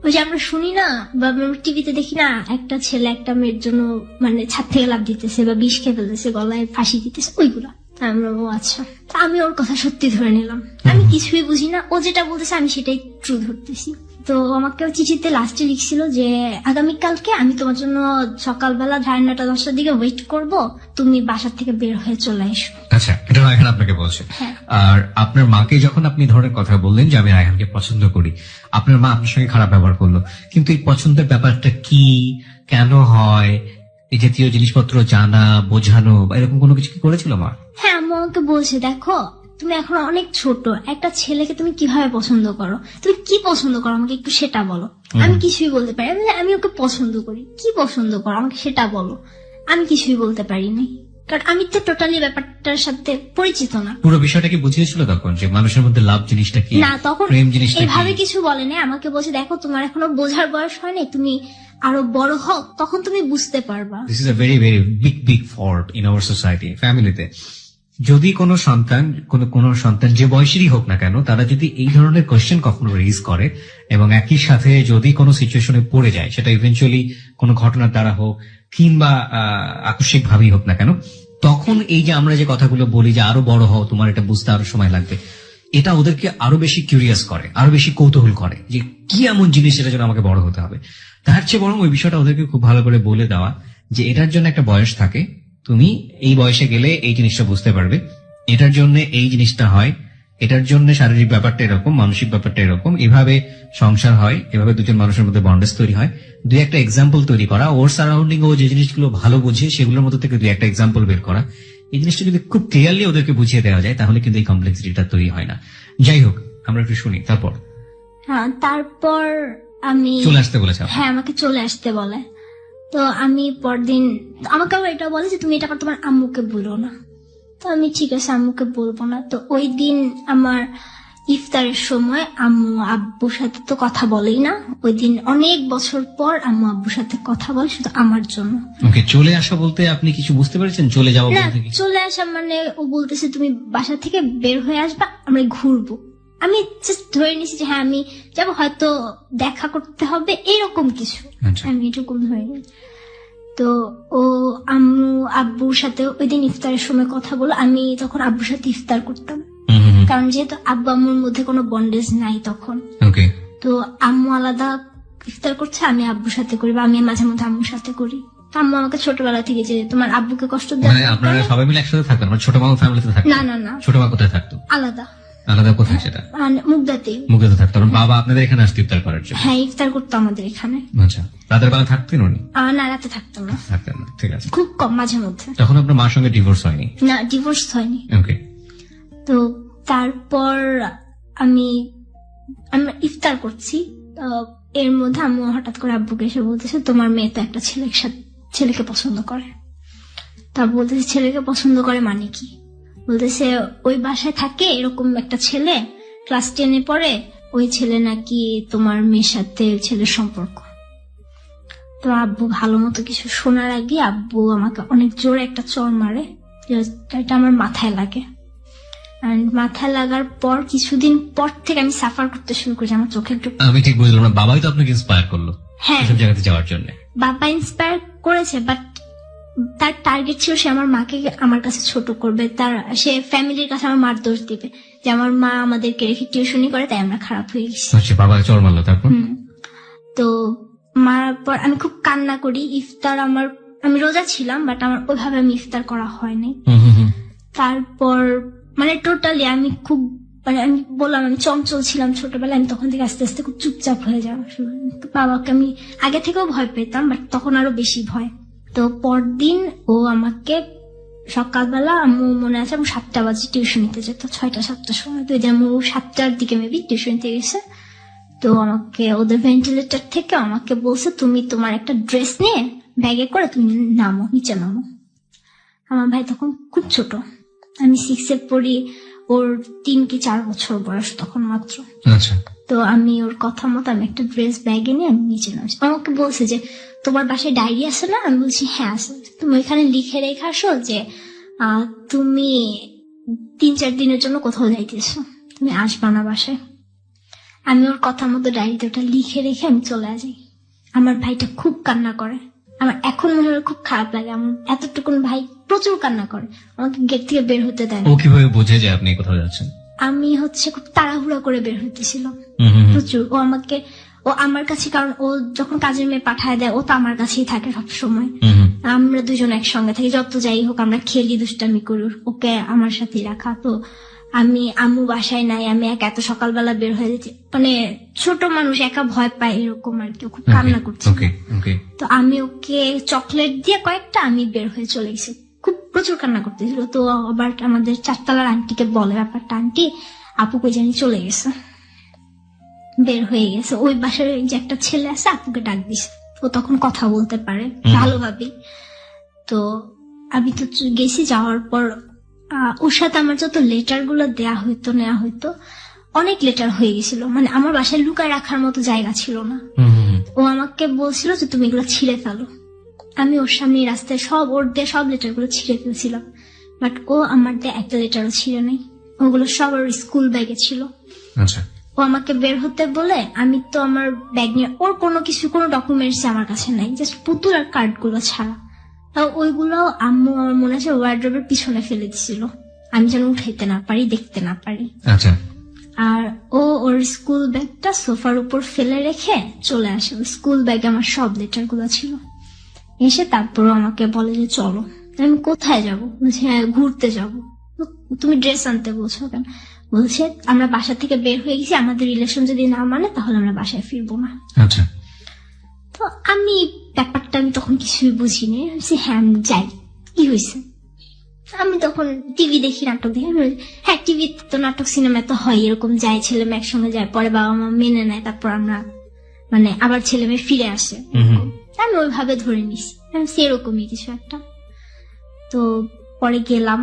ওই যে আমরা শুনি না বা টিভিতে দেখি না, একটা ছেলে একটা মেয়ের জন্য মানে ছাদ থেকে লাফ দিতেছে বা বিষ খেয়ে ফেলতেছে, গলায় ফাঁসি দিতেছে, ওইগুলা। আমরা ও আচ্ছা, আমি ওর কথা সত্যি ধরে নিলাম, আমি কিছুই বুঝি না, ও যেটা বলতেছে আমি সেটাই ট্রু ধরতেছি। তো আমাকে চিঠিতে লাস্টে লিখছিল যে আগামীকালকে আমি তোমার জন্য সকালবেলা 9:30-10টার দিকে ওয়েট করব, তুমি বাসার থেকে বের হয়ে চলে এসো। আচ্ছা, এটা রায়হান আপনাকে বলছে। হ্যাঁ। আর আপনার মাকে যখন আপনি ধরনের কথা বললেন যে আমি রায়হানকে পছন্দ করি, আপনার মা আপনার সঙ্গে খারাপ ব্যবহার করলো, কিন্তু এই পছন্দের ব্যাপারটা কি, কেন হয়, এই জাতীয় জিনিসপত্র জানা বোঝানো বা এরকম কোনো কিছু কি করেছিল মা? হ্যাঁ, আম্মু আমাকে বলছে দেখো তুমি এখন অনেক ছোট, একটা ছেলেকে তুমি কিভাবে পছন্দ করো, তুমি কি পছন্দ করো আমাকে একটু সেটা বলো। আমি কিছুই বলতে পারি, আমি ওকে পছন্দ করি, কি পছন্দ করো আমাকে সেটা বলো। আমি কিছুই বলতে পারিনি, কারণ আমি তো টোটালি ব্যাপারটার সাথে পরিচিত না। পুরো বিষয়টা কি বুঝিয়েছিল তখন যে মানুষের মধ্যে লাভ জিনিসটা কি, না তখন প্রেম জিনিসটা কি? এভাবে কিছু বলেনি, আমাকে বলছে দেখো তোমার এখনো বোঝার বয়স হয়নি, তুমি আরো বড় হও তখন তুমি বুঝতে পারবা। This is a very very big fault in our society, ফ্যামিলিতে। যদি কোনো সন্তান যে বয়সেরই হোক না কেন, তারা যদি এই ধরনের কোয়েশ্চেন কখনো রেজ করে এবং একই সাথে যদি কোনো সিচুয়েশনে পড়ে যায়, সেটা ইভেন্চুয়ালি কোনো ঘটনার দ্বারা হোক কিংবা আকস্মিক ভাবেই হোক না কেন, তখন এই যে আমরা যে কথাগুলো বলি যে আরো বড় হও, তোমার এটা বুঝতে আরো সময় লাগবে, এটা ওদেরকে আরো বেশি কিউরিয়াস করে, আরো বেশি কৌতূহল করে যে কি এমন জিনিস এটার জন্য আমাকে বড় হতে হবে। তার চেয়ে বরং ওই বিষয়টা ওদেরকে খুব ভালো করে বলে দেওয়া যে এটার জন্য একটা বয়স থাকে, তুমি এই বয়সে গেলে এই জিনিসটা বুঝতে পারবে, এটার জন্য এই জিনিসটা হয়, এটার জন্য শারীরিক ব্যাপারটা এরকম, মানসিক ব্যাপারটা এরকম, এভাবে সংসার হয়, এভাবে দুজন মানুষের মধ্যে বন্ডেজ তৈরি হয়। দুই একটা এক্সাম্পল তৈরি করা, ওর সারাউন্ডিং ও যে জিনিসগুলো ভালো বুঝে সেগুলোর মধ্যে থেকে দুই একটা এক্সাম্পল বের করা, এই জিনিসটা যদি খুব ক্লিয়ারলি ওদেরকে বুঝিয়ে দেওয়া যায় তাহলে কিন্তু এই কমপ্লেক্সিটিটা তৈরি হয় না। যাই হোক, আমরা একটু শুনি। তারপর আমি চলে আসতে বলেছে। হ্যাঁ, আমাকে চলে আসতে বলে। তো আমি পরদিন আমাকে আবার এটা বলে যে তুমি এটা তোমার আম্মুকে বলো না। তো আমি ঠিক আছে আম্মুকে বলবো না। তো ওই দিন আমার ইফতারের সময় আম্মু আব্বুর সাথে তো কথা বলেই না। ওই দিন অনেক বছর পর আম্মু আব্বুর সাথে কথা বলে শুধু আমার জন্য। ওকে, চলে আসা বলতে আপনি কিছু বুঝতে পেরেছেন? চলে যাওয়া বলতে কি? চলে আসা মানে ও বলতেছে তুমি বাসা থেকে বের হয়ে আসবা, আমরা ঘুরবো। আমি জাস্ট ধরে নিছি যে হ্যাঁ আমি যাবো, হয়তো দেখা করতে হবে এরকম কিছু। আমি এরকম ধরে নিই। তো ও আম্মু আব্বুর সাথে ওই দিন ইফতারের সময় কথা বলো। আমি তখন আব্বুর সাথে ইফতার করতাম, কারণ যেহেতু আব্বু আম্মুর মধ্যে কোনো বন্ডেজ নাই তখন। তো আম্মু আলাদা ইফতার করছে, আমি আব্বুর সাথে করি, বা আমি মাঝে মধ্যে আম্মুর সাথে করি। আম্মু আমাকে ছোটবেলা থেকে যে তোমার আব্বুকে কষ্ট দেয়। মানে আপনারা সবাই মিলে একসাথে থাকতেন? ছোট মা ফ্যামিলিতে থাকতেন? না, ছোট মা কোথায় থাকতো? আলাদা। কোথায় সেটা? মুগদাতে থাকতো। বাবা আপনাদের এখানে আসতো ইফতার করার জন্য? হ্যাঁ, ইফতার করতো আমাদের এখানে। আচ্ছা, রাতের বেলা থাকতেন উনি? না, রাতে থাকতাম না। থাকতেন না, ঠিক আছে। খুব কম, মাঝে মধ্যে। তখন আপনার মার সঙ্গে ডিভোর্স হয়নি? না, ডিভোর্স হয়নি। ওকে। তো তারপর আমি ইফতার করছি, এর মধ্যে আম্মু হঠাৎ করে আব্বুকে এসে বলতেছে তোমার মেয়ে তো একটা ছেলেকে পছন্দ করে। তা বলতেছে ছেলেকে পছন্দ করে মানে কি? বলতেছে ওই বাসায় থাকে এরকম একটা ছেলে, ক্লাস 10-এ পড়ে, ওই ছেলে নাকি তোমার মেয়ের সাথে ছেলের সম্পর্ক। তো আব্বু ভালো মতো কিছু শোনার আগে আব্বু আমাকে অনেক জোরে একটা চড় মারে, এটা আমার মাথায় লাগে। মাথায় লাগার পর কিছুদিন পর থেকে আমি সাফার করতে শুরু করেছি। আমার চোখে একটু, আমি ঠিক বুঝলাম না, বাবাই তো আপনাকে ইন্সপায়ার করলো এসব জায়গাতে যাওয়ার জন্য? বাবা ইন্সপায়ার করেছে, বাট তার টার্গেট ছিল সে আমার মাকে আমার কাছে ছোট করবে, সে ফ্যামিলির কাছে আমার মার দোষ দিবে যে আমার মা আমাদেরকে রেখে টিউশনি করে তাই আমরা খারাপ হয়ে গেছি। বাবা চড় মারলো তারপর? তো মারার পর আমি খুব কান্না করি। ইফতার আমি রোজা ছিলাম, বাট আমার ওইভাবে আমি ইফতার করা হয়নি। তারপর মানে টোটালি আমি খুব, মানে আমি বললাম আমি চঞ্চল ছিলাম ছোটবেলায়, আমি তখন থেকে আস্তে আস্তে খুব চুপচাপ হয়ে যাওয়া শুরু। বাবাকে আমি আগে থেকেও ভয় পেতাম, বাট তখন আরো বেশি ভয়। তো পরদিন ও আমাকে সকালবেলা, আম্মু মনে আছে আমি 7টা বাজে টিউশন নিতে যেত, 6টা-7টার সময়। তো আম্মু 7টার দিকে মেবি টিউশন নিতে গেছে। তো আমাকে ওদের ভেন্টিলেটর থেকে আমাকে বলছে তুমি তোমার একটা ড্রেস নিয়ে ব্যাগে করে তুমি নিচে নামো। আমার ভাই তখন খুব ছোট, আমি 6-এ পড়ি, ওর 3 কি 4 বছর বয়স তখন মাত্র। আচ্ছা। তো আমি ওর কথা মতো আমি একটা ড্রেস ব্যাগে নিয়ে আমি নিচে নামছি। আমাকে বলছে যে তোমার বাসায় ডায়েরি আছে না? আমি বলছি হ্যাঁ আছে। তুমি ওইখানে লিখে রেখে আসো যে তুমি 3-4 দিনের জন্য কোথাও যাইতেছো, তুমি আসবা না বাসায়। আমি ওর কথা মতো ডায়েরিতে ওটা লিখে রেখে আমি চলে যাই। আমার ভাইটা খুব কান্না করে, আমার এখন মনে হয় খুব খারাপ লাগে। আমার এতটুকুন ভাই প্রচুর কান্না করে, আমাকে গেট থেকে বের হতে দেয় না। ও কিভাবে বোঝে যে আপনি কোথাও যাচ্ছেন? আমি খুব তাড়াহুড়া করে বের হইতেছিলাম প্রচুর। ও আমাকে ও আমার কাছে, কারণ ও যখন কাজের মেয়ে পাঠায় দেয় ও তো আমার কাছেই থাকে সবসময়। আমরা দুজন একসঙ্গে থাকি, যত যাই হোক আমরা খেলি দুষ্টামি করি, ওকে আমার সাথেই রাখা। তো আমি আম্মু বাসায় নাই, আমি এত সকালবেলা বের হয়ে যাচ্ছি, মানে ছোট মানুষ একা ভয় পায় এরকম আর কি, খুব কান্না করছে। তো আমি ওকে চকলেট দিয়ে কয়েকটা আমি বের হয়ে চলে গেছি, খুব প্রচুর কান্না করতেছিল। তো আবার আমাদের 4 তলার আন্টিকে বলে ব্যাপারটা, আন্টি আপু কই জানি চলে গেছে, বের হয়ে গেছে, ওই বাসার যে একটা ছেলে আছে আপুকে ডাক দিছে, ও তখন কথা বলতে পারে ভালোভাবেই। তো আমি তো গেছি, যাওয়ার পর ওর সাথে আমার যত লেটার গুলো নেওয়া হইতো অনেক লেটার হয়ে গেছিল, মানে আমার বাসায় লুকায় রাখার মতো জায়গা ছিল না। ও আমাকে বলছিল যে তুমি এগুলো ছিঁড়ে ফেলো, আমি ওর সামনে রাস্তায় ওর দিয়ে সব লেটার গুলো ছিঁড়ে ফেলছিলাম, বাট ও আমার দিয়ে একটা লেটারও ছিঁড়ে নেই, ওগুলো সব ওর স্কুল ব্যাগে ছিল। ও আমাকে বের হতে বলে, আমি তো আমার ব্যাগ নিয়ে, ওর কোনো ডকুমেন্টস আমার কাছে নাই, জাস্ট পুতুল আর কার্ড গুলো ছাড়া। ওইগুলো আম্মু আমার মনে আছে ওয়ার্ড্রোবের পিছনে ফেলে দিছিল, আমি যেন উঠাইতে না পারি, দেখতে না পারি। আর ও ওর স্কুল ব্যাগটা সোফার উপর ফেলে রেখে চলে আসে, স্কুল ব্যাগে আমার সব লেটার গুলো ছিল। এসে তারপর আমাকে বলে যে চলো। আমি কোথায় যাবো? বলছি হ্যাঁ ঘুরতে যাবো। তুমি ড্রেস আনতে বলছো কেন? বলছে আমরা বাসা থেকে বের হয়ে গেছি, আমাদের রিলেশন যদি না মানে তাহলে আমরা বাসায় ফিরবো না। তো আমি ব্যাপারটা আমি তখন কিছুই বুঝিনি, হ্যাঁ আমি যাই, কি হয়েছে? আমি তখন টিভি দেখি, নাটক দেখি। হ্যাঁ টিভি তো নাটক সিনেমা তো হয়, এরকম যায় ছেলে মেয়ে একসঙ্গে যায়, পরে বাবা মা মেনে নেয়, তারপর আমরা মানে আবার ছেলে মেয়ে ফিরে আসে, আমি ওইভাবে ধরে নিছি সেরকমই কিছু একটা। তো পরে গেলাম,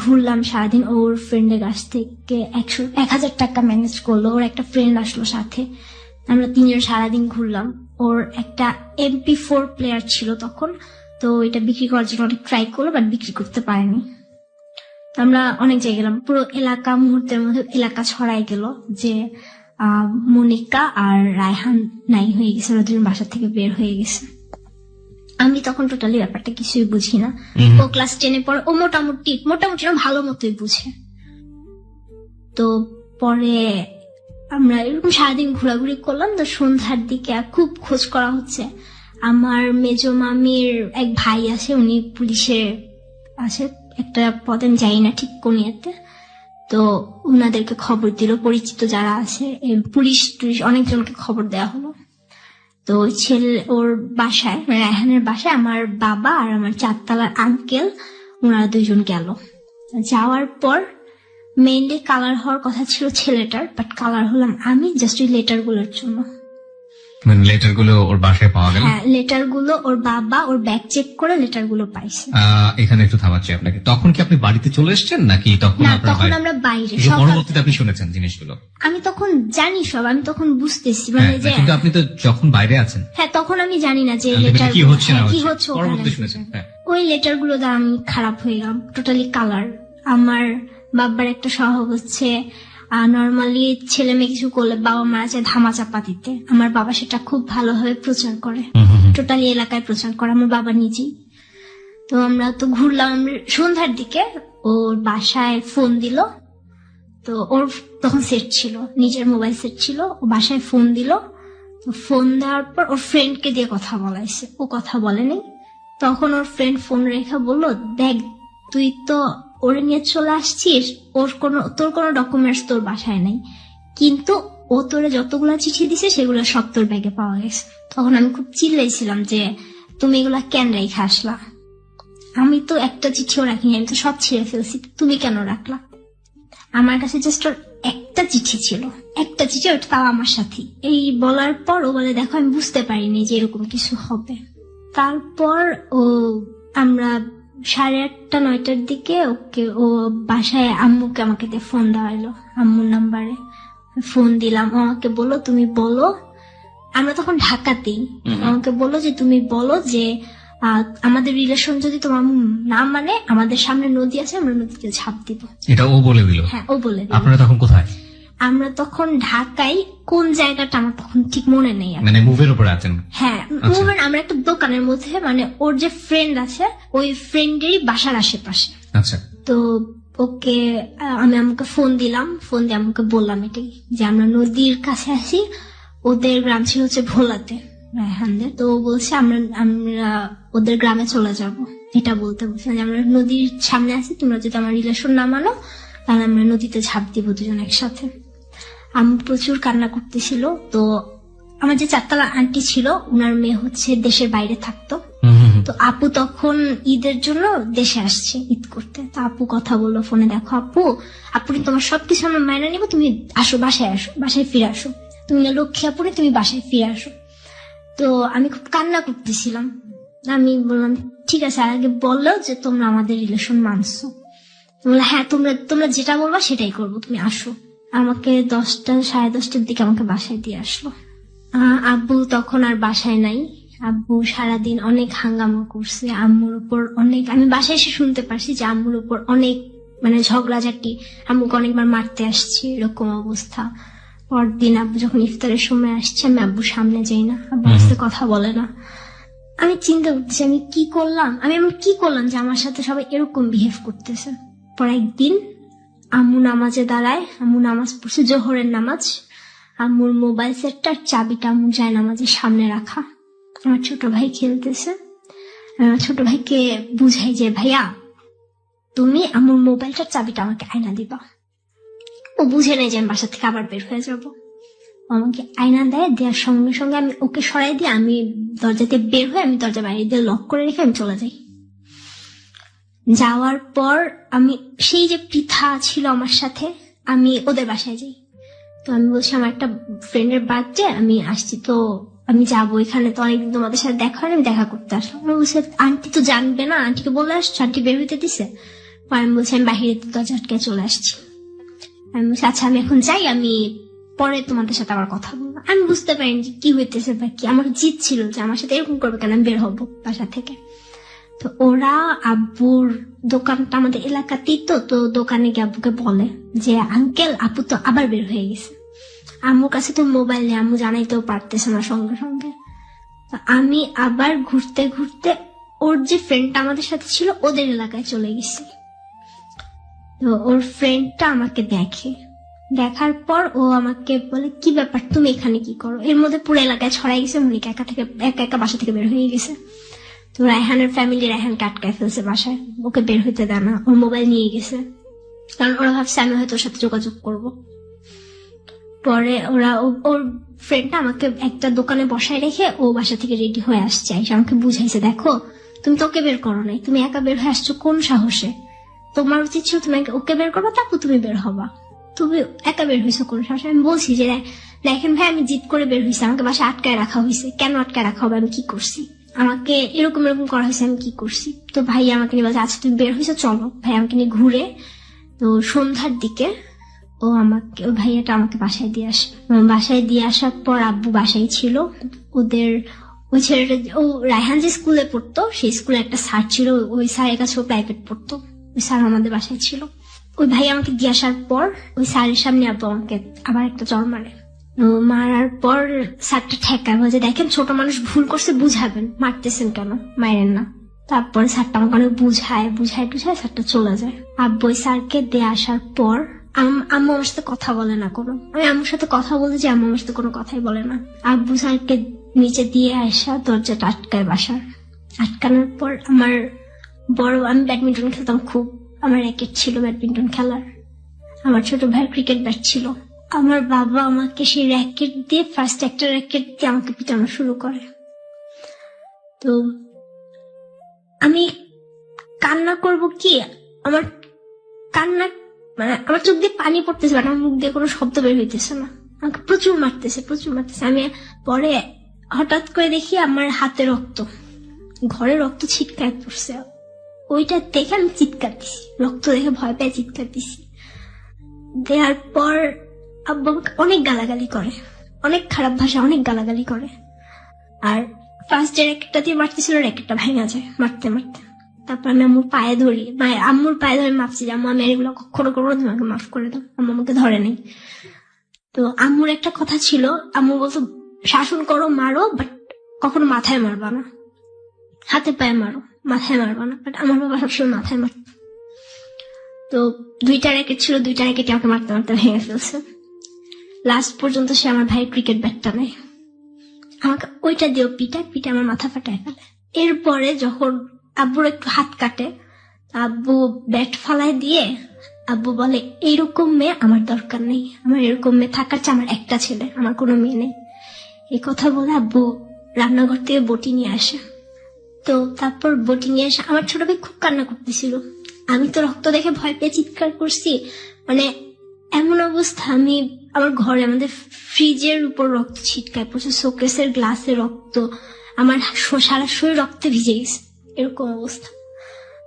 ঘুরলাম সারাদিন। ওর ফ্রেন্ডের কাছ থেকে 1,000 টাকা ম্যানেজ করলো, ওর একটা ফ্রেন্ড আসলো সাথে, আমরা 3 জন সারাদিন ঘুরলাম। ওর একটা MP4 প্লেয়ার ছিল তখন, তো এটা বিক্রি করার জন্য অনেক ট্রাই করলো, বাট বিক্রি করতে পারেনি। আমরা অনেক জায়গায় গেলাম, পুরো এলাকা মুহূর্তের মধ্যে এলাকা ছড়াই গেল যে মনিকা আর রায়হান নাই হয়ে গেছে, ওরা 2 বাসা থেকে বের হয়ে গেছে। আমি তখন টোটালি ব্যাপারটা কিছুই বুঝি না। ও ক্লাস 10-এ পড়ে, ও মোটামুটি ভালো মতোই বুঝে। তো পরে আমরা এরকম সারাদিন ঘোরাঘুরি করলাম। তো সন্ধ্যার দিকে খুব খোঁজ করা হচ্ছে। আমার মেজো মামির এক ভাই আছে, উনি পুলিশে আছে একটা পদে, আমি যাই না ঠিক কোন ইয়েতে। তো উনাদেরকে খবর দিল, পরিচিত যারা আছে পুলিশ অনেকজনকে খবর দেওয়া হলো। তো ওর বাসায়, মানে রায়হানের বাসায় আমার বাবা আর আমার 4 তলার আঙ্কেল, ওনারা 2 জন গেল। যাওয়ার পর মেইনলি কালার হওয়ার কথা ছিল ছেলেটার, বাট কালার হলাম আমি, জাস্ট ওই লেটার গুলোর জন্য। মানে লেটার গুলো ওর বাসায় পাওয়া গেল? হ্যাঁ, লেটার গুলো ওর বাবা ওর ব্যাগ চেক করে লেটার গুলো পাইছে। এখানে একটু থামাচ্ছি আপনাকে, তখন কি আপনি বাড়িতে চলে এসেছেন নাকি তখন? তখন আমরা বাইরে, পরবর্তীতে আপনি শুনেছেন জিনিসগুলো? আমি তখন জানি সব, আমি তখন বুঝতেছি, মানে যে কিন্তু আপনি তো যখন বাইরে আছেন। হ্যাঁ, তখন আমি জানি না যে লেটার কি হচ্ছে না কি হচ্ছে। পরবর্তীতে শুনেছেন? ওই লেটার গুলো দ্বারা আমি খারাপ হয়ে গেলাম, টোটালি কালার। আমার বাবার একটা স্বভাব হচ্ছে, নর্মালি ছেলে মেয়ে কিছু করলে বাবা মারা আছে ধামাচাপা দিতে, আমার বাবা সেটা খুব ভালোভাবে প্রচার করে, টোটালি এলাকায় প্রচার করে আমার বাবা নিজেই। তো আমরা তো ঘুরলাম, সন্ধ্যার দিকে ওর বাসায় ফোন দিল। তো ওর তখন সেট ছিল, নিজের মোবাইল সেট ছিল, ও বাসায় ফোন দিল। তো ফোন দেওয়ার পর ওর ফ্রেন্ডকে দিয়ে কথা বলাইছে, ও কথা বলেনি। তখন ওর ফ্রেন্ড ফোন রেখে বললো, দেখ তুই তো ওরে নিয়ে চলে আসছিস, তোর কোনো ডকুমেন্টস তোর বাসায় নেই, কিন্তু ও তোরে যতগুলা চিঠি দিছে সেগুলো সব তোর ব্যাগে পাওয়া গেছে। তখন আমি খুব চিল্লাইছিলাম যে তুমি এগুলা কেন রেখে আসলা? আমি তো একটা চিঠিও রাখিনি, আমি তো সব ছিঁড়ে ফেলছি, তুমি কেন রাখলা? আমার কাছে জাস্ট ওর একটা চিঠি ছিল, একটা চিঠি, ওটা তাও আমার সাথে। এই বলার পর ও বলে, দেখো আমি বুঝতে পারিনি যে এরকম কিছু হবে। তারপর আমরা 8:30-9টার দিকে ও বাসায় আম্মুকে আমাকে দিয়ে ফোন দেওয়া হলো, আম্মুর নাম্বারে ফোন দিলাম। ও আমাকে বললো তুমি বলো, আমরা তখন ঢাকাতেই, আমাকে বললো যে তুমি বলো যে আমাদের রিলেশন যদি তোমার না মানে, আমাদের সামনে নদী আছে, আমরা নদীতে ঝাঁপ দিব। এটা ও বলে দিল? হ্যাঁ, ও বলে দিল। আপনারা তখন কোথায়? আমরা তখন ঢাকায়, কোন জায়গাটা আমার তখন ঠিক মনে নেই। মানে মুভের উপরে আছেন? হ্যাঁ, মুভের আমরা একটা দোকানের মধ্যে, মানে ওর যে ফ্রেন্ড আছে ওই ফ্রেন্ডেরই বাসার আশেপাশে। আচ্ছা। তো ওকে আমি আমাকে ফোন দিলাম, ফোন দিয়ে আমাকে বললাম এটাই যে আমরা নদীর কাছে আসি, ও ওদের গ্রাম ছিল হচ্ছে ভোলাতে, রায়হানদের। তো বলছে আমরা ওদের গ্রামে চলে যাব, এটা বলতে বলছে যে আমরা নদীর সামনে আছি, তোমরা যদি আমার রিলেশন না মানো তাহলে আমরা নদীতে ঝাঁপ দিব দুজন একসাথে। আমি প্রচুর কান্না করতেছিল। তো আমার যে 4তলা আন্টি ছিল, ওনার মেয়ে হচ্ছে দেশের বাইরে থাকতো। তো আপু তখন ঈদের জন্য দেশে আসছে ঈদ করতে। তো আপু কথা বললো ফোনে, দেখো আপু তোমার সবকিছু আমরা মাইনা নিবো, তুমি আসো, বাসায় ফিরে আসো, তুমি লক্ষ্মী আপু তুমি বাসায় ফিরে আসো। তো আমি খুব কান্না করতেছিলাম। আমি বললাম ঠিক আছে, আগে বললো যে তোমরা আমাদের রিলেশন মানছো। বললো হ্যাঁ, তোমরা যেটা বলবা সেটাই করবো, তুমি আসো। আমাকে 10টা 10:30টার দিকে আমাকে বাসায় দিয়ে আসলো। আব্বু তখন আর বাসায় নাই। আব্বু সারাদিন অনেক হাঙ্গামা করছে আম্মুর উপর, অনেক, আমি বাসায় এসে শুনতে পারছি যে আম্মুর উপর অনেক মানে ঝগড়াঝাটি, আম্মুকে অনেকবার মারতে আসছে, এরকম অবস্থা। পরদিন আব্বু যখন ইফতারের সময় আসছে, আমি আব্বুর সামনে যাই না, আব্বু আসতে কথা বলে না। আমি চিন্তা করতেছি আমি কি করলাম যে আমার সাথে সবাই এরকম বিহেভ করতেছে। পর একদিন আম্মু নামাজে দাঁড়ায়, আম্মু নামাজ পড়ছে, জোহরের নামাজ। আম্মুর মোবাইল সেটটার চাবিটা আম্মু যায় নামাজের সামনে রাখা। আমার ছোট ভাই খেলতেছে, ছোট ভাইকে বুঝাই যে ভাইয়া তুমি আম্মুর মোবাইলটার চাবিটা আমাকে আয়না দিবা। ও বুঝে নেই যে আমি বাসা থেকে আবার বের হয়ে যাব। আমাকে আয়না দেওয়ার সঙ্গে সঙ্গে আমি ওকে সরাই দিয়ে আমি দরজাতে বের হয়ে আমি দরজা বাইরে দিয়ে লক করে রেখে আমি চলে যাই। যাওয়ার পর আমি সেই যে পৃথা ছিল আমার সাথে, আমি ওদের বাসায় যাই। তো আমি বলছি আমার একটা ফ্রেন্ডের বার্থডে, আমি আসছি, তো আমি যাবো, এখানে তো অনেকদিন তোমাদের সাথে দেখা হয়, আমি দেখা করতে আসলাম। আমি বলছি আন্টি তো জানবে না, আন্টিকে বলে আসছো, আন্টি বের হইতে দিছে। আমি বলছি আমি বাহিরে দরজা আটকে চলে আসছি। আমি বলছি আচ্ছা আমি এখন যাই, আমি পরে তোমাদের সাথে আবার কথা বলবো। আমি বুঝতে পারিনি যে কি হইতেছে বা কি, আমার জিদ ছিল যে আমার সাথে এরকম করবে কেন, আমি বের হবো বাসা থেকে। তো ওরা আব্বুর দোকানটা আমাদের এলাকাতেই, তো দোকানে গিয়ে আব্বুকে বলে যে আঙ্কেল আপু তো আবার বের হয়ে গেছে। আম্মুর কাছে তো মোবাইল নেই, আম্মু জানাইতেও পারতেছে না সঙ্গে সঙ্গে। আমি আবার ঘুরতে ঘুরতে ওর যে ফ্রেন্ডটা আমাদের সাথে ছিল ওদের এলাকায় চলে গেছি। তো ওর ফ্রেন্ডটা আমাকে দেখার পর ও আমাকে বলে কি ব্যাপার, তুমি এখানে কি করো? এর মধ্যে পুরো এলাকায় ছড়াই গেছে মনিকা একা বাসা থেকে বের হয়ে গেছে। তো রায়হানের ফ্যামিলি রায়হানকে আটকায় ফেলছে বাসায়, ওকে বের হইতে দেয় না, ওর মোবাইল নিয়ে গেছে, কারণ ওরা ভাবছে আমি হয়তো ওর সাথে যোগাযোগ করবো। পরে ওর ফ্রেন্ডটা আমাকে একটা দোকানে বসায় রেখে ও বাসা থেকে রেডি হয়ে আসছে, আমাকে বুঝাইছে দেখো তুমি তো ওকে বের করো নাই, তুমি একা বের হয়ে আসছো কোন সাহসে? তোমার উচিত ছিল তুমি ওকে বের করবো, তারপর তুমি বের হবা, তুমি একা বের হয়েছো কোন সাহসে? আমি বলছি যে দেখেন ভাই আমি জিদ করে বের হয়েছি, আমাকে বাসায় আটকায় রাখা হয়েছে, কেন আটকায় রাখা হবে, আমি কি করছি? আমাকে এরকম করা হয়েছে, আমি কি করছি? তো ভাই আমাকে নিয়ে বলছে আচ্ছা তুমি বের হয়েছো চলো। ভাই আমাকে নিয়ে ঘুরে, তো সন্ধ্যার দিকে ওই ভাইয়াটা আমাকে বাসায় দিয়ে আসে। বাসায় দিয়ে আসার পর আব্বু বাসায় ছিল, ওদের ওই ছেলেটা, ও রায়হান যে স্কুলে পড়তো সেই স্কুলে একটা স্যার ছিল, ওই স্যারের কাছে ও প্রাইভেট পড়তো, ওই স্যার আমাদের বাসায় ছিল। ওই ভাই আমাকে দিয়ে আসার পর ওই স্যারের সামনে আব্বু আমাকে আবার একটা চড় মারে। মারার পর স্যারটা ঠেকায়, বলছে দেখেন ছোট মানুষ ভুল করছে, বুঝাবেন, মারতেছেন কেন, মারেন না। তারপরে স্যারটা আমাকে অনেক বুঝায় স্যারটা চলে যায়। আব্বু ওই স্যারকে দিয়ে আসার পর আম্মু আমার সাথে কথা বলে না কোনো, আমি আম্মুর সাথে কথা বলতে যে আম্মু আমার সাথে কোনো কথাই বলে না। আব্বু স্যারকে নিচে দিয়ে আসা দরজাটা আটকায় বাসার। আটকানোর পর আমার আমি ব্যাডমিন্টন খেলতাম খুব, আমার র্যাকেট ছিল ব্যাডমিন্টন খেলার, আমার ছোট ভাইয়ের ক্রিকেট ব্যাট ছিল। আমার বাবা আমাকে সেই র্যাকেট দিয়ে ফার্স্ট একটা র্যাকেট দিয়ে আমাকে পিটানো শুরু করে। তো আমি কান্না করব কি, আমার কান্না মানে আমার চোখ দিয়ে পানি পড়তেছে, আমার মুখ দিয়ে কোনো শব্দ বের হইতেছে না, আমাকে প্রচুর মারতেছে। আমি পরে হঠাৎ করে দেখি আমার হাতে রক্ত, ঘরে রক্ত ছিটকায় পড়ছে, ওইটা দেখে আমি চিৎকার দিছি, রক্ত দেখে ভয় পেয়ে চিৎকার দিছি। দেওয়ার পর আব্বু আমাকে অনেক গালাগালি করে, অনেক খারাপ ভাষা, অনেক গালাগালি করে। আর ফার্স্ট যে র্যাকেটটা দিয়ে মারতেছিল র্যাকেটটা ভেঙে যায় মারতে মারতে। তারপর আমি আম্মুর পায়ে ধরি, আম্মুর পায়ে ধরে মাপছি যে আম্মু আমি এগুলো কখনো করবো, তোমাকে মাফ করে দাও। আম্মু আমাকে ধরে নেই। তো আম্মুর একটা কথা ছিল, আম্মু বলতো শাসন করো মারো, বাট কখনো মাথায় মারবা না, হাতে পায়ে মারো, মাথায় মারবা না। বাট আমার বাবা সবসময় মাথায় মারত। তো 2টা র্যাকেট ছিল, 2টা র্যাকেটই আমাকে মারতে মারতে ভেঙে ফেলছে। লাস্ট পর্যন্ত সে আমার ভাই ক্রিকেট ব্যাটটা নেয়, আমাকে ওইটা দিয়েও পিঠে আমার মাথা ফাটায় ফেলে। এরপরে যখন আব্বুর একটু হাত কাটে, আব্বু ব্যাট ফালাই দিয়ে আব্বু বলে এইরকম মেয়ে আমার দরকার নেই, আমার এরকম মেয়ে থাকার চেয়ে আমার একটা ছেলে, আমার কোনো মেয়ে নেই। এই কথা বলে আব্বু রান্নাঘর থেকে বটি নিয়ে আসে। তো তারপর বটি নিয়ে এসে আমার ছোট ভাই খুব কান্না করতেছিল, আমি তো রক্ত দেখে ভয় পেয়ে চিৎকার করছি। মানে এমন অবস্থা, আমি আমার ঘরে আমাদের ফ্রিজের উপর রক্ত ছিটকায় পড়ছে, শোকেসের গ্লাসে রক্ত, আমার সারা শরীর রক্তে ভিজে গেছে, এরকম অবস্থা।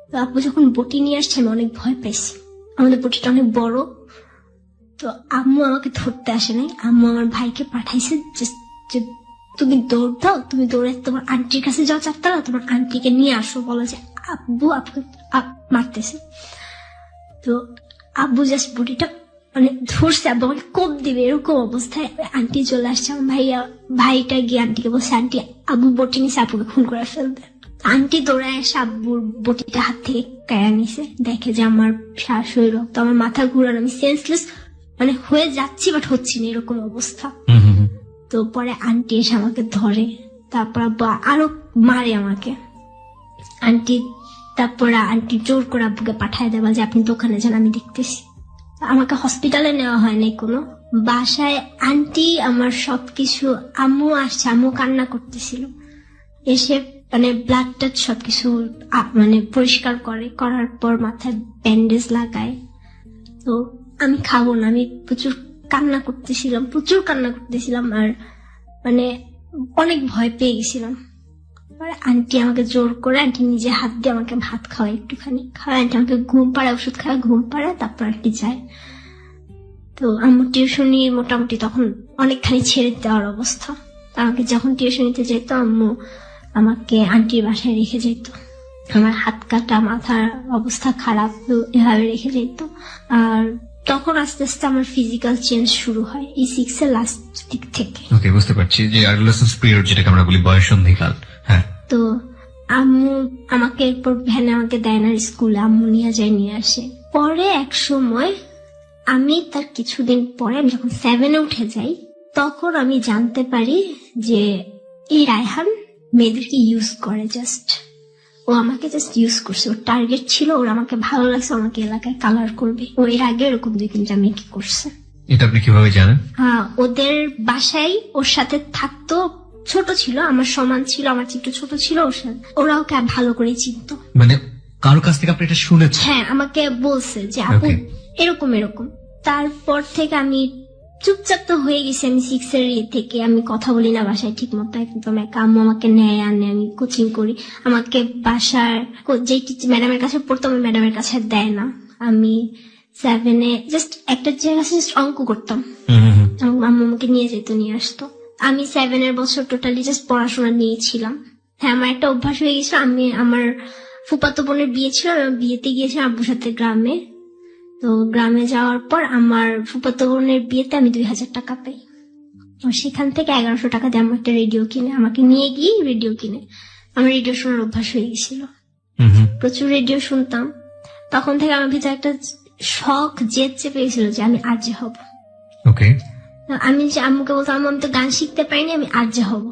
তো আপু যখন বটি নিয়ে আসছে আমি অনেক ভয় পাইছি, আমাদের বটিটা অনেক বড়। তো আম্মু আমাকে ধরতে আসে নাই, আম্মু আমার ভাইকে পাঠাইছে যে তুমি দৌড় দাও, তুমি দৌড়ে তোমার আন্টির কাছে যাও চারতলা, তোমার আন্টিকে নিয়ে আসো, বলো যে আব্বু আপুকে মারতেছে। তো আব্বু জাস্ট বটিটা মানে ধরছে, আব্বু আমাকে কোপ দিবে এরকম অবস্থায় আন্টি চলে আসছে। আমার ভাইটা গিয়ে আন্টিকে বলছে আন্টি আব্বু বটি নিছে, আপুকে খুন করে ফেলবে। আন্টি দৌড়ায় এসে আব্বুর বটিটা হাত থেকে কেড়ে নিছে, দেখে যে আমার শাশুড়ি রক্ত, আমার মাথা ঘুরানো, আমি সেন্সলেস মানে হয়ে যাচ্ছি বাট হচ্ছি না, এরকম অবস্থা। তো পরে আন্টি এসে আমাকে ধরে, তারপর আব্বু আরো মারে আমাকে আন্টি। তারপর আন্টি জোর করে আব্বুকে পাঠায় দেবা যে আপনি দোকানে যান, আমি দেখতেছি। আমাকে হসপিটালে নেওয়া হয়নি কোনো, বাসায় আন্টি আমার সবকিছু, আম্মু আসছে, আম্মু কান্না করতেছিল, এসে মানে ব্লাড টাচ সবকিছু মানে পরিষ্কার করার পর মাথায় ব্যান্ডেজ লাগায়। তো আমি খাবো না, আমি প্রচুর কান্না করতেছিলাম আর মানে অনেক ভয় পেয়ে গেছিলাম। আন্টি আমাকে জোর করে, আন্টি নিজে হাত দিয়ে আমাকে ভাত খাওয়ায়, একটুখানি খাওয়ায়, আন্টি আমাকে ঘুম পাড়ায়, ওষুধ খাওয়ায়, ঘুম পাড়ায়, তারপর আন্টি যায়। তো আমার টিউশনি মোটামুটি তখন অনেকখানি ছেড়ে দেওয়ার অবস্থা। আমাকে যখন টিউশনিতে যেত আম্মু আমাকে আন্টির বাসায় রেখে যেত, আমার হাত কাটা, মাথার অবস্থা খারাপ, এভাবে রেখে যেত। আর তখন আস্তে আস্তে আমার ফিজিক্যাল চেঞ্জ শুরু হয় এই 6 এর লাস্ট দিক থেকে। ওকে, বুঝতে পারছি যে অ্যাডোলেসেন্স পিরিয়ড যেটাকে আমরা বলি বয়ঃসন্ধিকাল। হ্যাঁ, তো আম্মু আমাকে এরপর ভ্যানে আমাকে দেয় না স্কুলে, আম্মু নিয়ে আসে। পরে এক সময় আমি তার কিছুদিন পরে আমি যখন 7 এ উঠে যাই, তখন আমি জানতে পারি যে এই রায়হান মেয়েদেরকে ইউজ করে, ও আমাকে জাস্ট ইউজ করছে, ওর টার্গেট ছিল, ওর আমাকে ভালো লাগছে, আমাকে এলাকায় কালার করবে। ও এর আগে এরকম 2-3টা মেয়েকে করছে। এটা আপনি কিভাবে জানেন? ওদের বাসায় ওর সাথে থাকতো, ছোট ছিল, আমার সমান ছিল, আমার একটু ছোট ছিল, ওর সাথে ওরা ওকে ভালো করে চিনতো। মানে কারোর কাছ থেকে আপনি এটা শুনেছেন? হ্যাঁ, আমাকে বলছে যে আপু এরকম। তারপর থেকে আমি চুপচাপ তো হয়ে গেছি, আমি 6 এর থেকে আমি কথা বলি না বাসায় ঠিক মতো, একদম আম্মু আমাকে নেয় আনে, আমি কোচিং করি, আমাকে বাসার যে ম্যাডামের কাছে পড়তাম ওই ম্যাডামের কাছে দেয় না। আমি 7 এ জাস্ট একটা জায়গায় অঙ্ক করতাম, আম্মু আমাকে নিয়ে আসতো। আমি 7 এর বছর টোটালি জাস্ট পড়াশোনা নিয়েছিলাম। হ্যাঁ, আমার একটা অভ্যাস হয়ে গেছিল, আমি আমার ফুফাতো বোনের বিয়ে ছিল, আমি বিয়েতে গিয়েছিলাম আব্বুর সাথে গ্রামে। তো গ্রামে যাওয়ার পর আমার ফুফাতো বোনের বিয়েতে আমি 2000 টাকা পাই, সেখান থেকে 1100 টাকা দিয়ে আমার একটা রেডিও কিনে, আমাকে নিয়ে গিয়ে রেডিও কিনে, আমার রেডিও শোনার অভ্যাস হয়ে গেছিল, প্রচুর রেডিও শুনতাম। তখন থেকে আমার ভিতরে একটা শখ জেদ চেপে গেছিল যে আমি আরজে হব। আমি যে আম্মুকে বলতাম আম্মু আমি তো গান শিখতে পারিনি, আমি আরজে হব।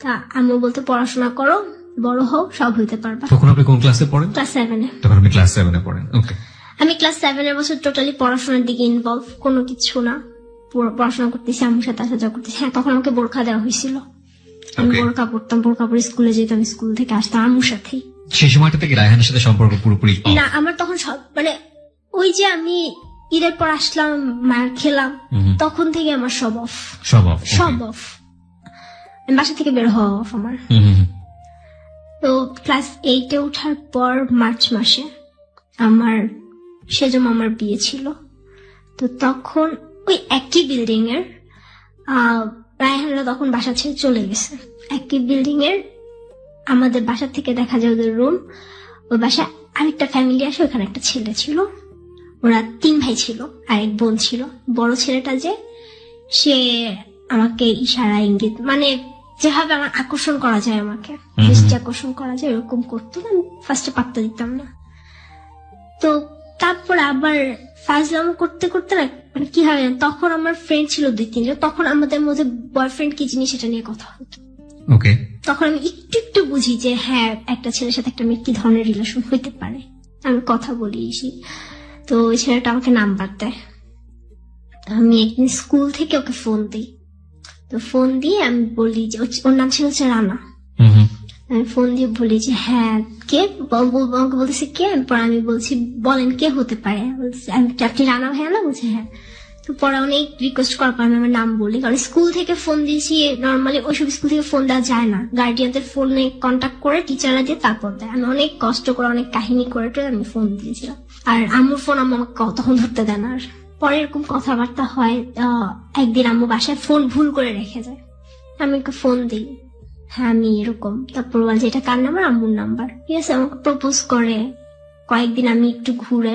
তা আম্মু বলতো পড়াশোনা করো, বড় হও, সব হইতে পারবা। তখন আপনি কোন ক্লাসে পড়েন? ক্লাস 7 এ। তখন আপনি ক্লাস 7 এ পড়েন। ওকে। আমি ক্লাস 7 এর বছর টোটালি পড়াশোনার দিকে ইনভলভ, কোনো কিছু না, পড়াশোনা করতেছি, আম্মুর সাথে আসা যাওয়া করতেছি। হ্যাঁ, তখন আমাকে বোরখা দেওয়া হয়েছিল, আমি বোরখা পড়তাম, বোরখা পরে স্কুলে যেতাম, স্কুল থেকে আসতাম আম্মুর সাথেই। সেই সময়টা থেকে রায়হানের সাথে সম্পর্ক পুরোপুরি না, আমার তখন সব মানে ওই যে আমি ঈদের পর আসলাম, মার খেলাম, তখন থেকে আমার সব অফ, বাসা থেকে বের হওয়া অফ আমার। তো ক্লাস 8 এ ওঠার পর মার্চ মাসে আমার সেজন্য আমার বিয়ে ছিল। তো তখন ওই একই বিল্ডিং এর রায়হানরা তখন বাসা ছেড়ে চলে গেছে, একই বিল্ডিং এর আমাদের বাসা থেকে দেখা যায় ওদের রুম, ওই বাসায় আরেকটা ফ্যামিলি আসে, ওখানে একটা ছেলে ছিল, ওরা 3 ভাই ছিল আর এক বোন ছিল। বড় ছেলেটা যে সে আমাকে ইশারা ইঙ্গিত মানে যেভাবে আমার আকর্ষণ করা যায়, আমাকে দৃষ্টি আকর্ষণ করা যায় এরকম করতো, আমি ফার্স্টে পাত্তা দিতাম না। তো তারপর আবার ফাজলাম করতে করতে না মানে কি হয় তখন আমার ফ্রেন্ড ছিল 2-3 জন, তখন আমাদের মধ্যে বয়ফ্রেন্ড কি জিনিস সেটা নিয়ে কথা হতো। ওকে, তখন আমি একটু একটু বুঝি যে হ্যাঁ একটা ছেলের সাথে একটা মেয়ের কি ধরনের রিলেশন হইতে পারে, আমি কথা বলি এসি। তো ওই ছেলেটা আমাকে নাম্বার দেয়, আমি একদিন স্কুল থেকে ওকে ফোন দিই। তো ফোন দিয়ে আমি বলি যে ওর নাম ছিল হচ্ছে রানা। আমি ফোন দিয়ে বলি যে হ্যাঁ কে, আমাকে বলতেছে কে, পরে আমি বলছি বলেন কে হতে পারে, আপনি রানা ভাইয়া না? বলছে হ্যাঁ। তো পরে অনেক রিকোয়েস্ট করার পর আমি আমার নাম বলি, কারণ স্কুল থেকে ফোন দিয়েছি, নর্মালি ওইসব স্কুল থেকে ফোন দেওয়া যায় না, গার্ডিয়ানদের ফোনে কন্ট্যাক্ট করে টিচাররা দিয়ে তারপর দেয়। আমি অনেক কষ্ট করে অনেক কাহিনী করে আমি ফোন দিয়েছিলাম, আর আম্মুর ফোন আমাকে তখন ধরতে দেয় না। আর পরে এরকম কথাবার্তা হয়, একদিন আম্মু বাসায় ফোন ভুল করে রেখে যায়, আমি ওকে ফোন দিই, হ্যাঁ আমি এরকম। তারপর বল যে এটা কার নাম্বার? আম্মুর নাম্বার। ঠিক আছে, আমাকে প্রপোজ করে। কয়েকদিন আমি একটু ঘুরে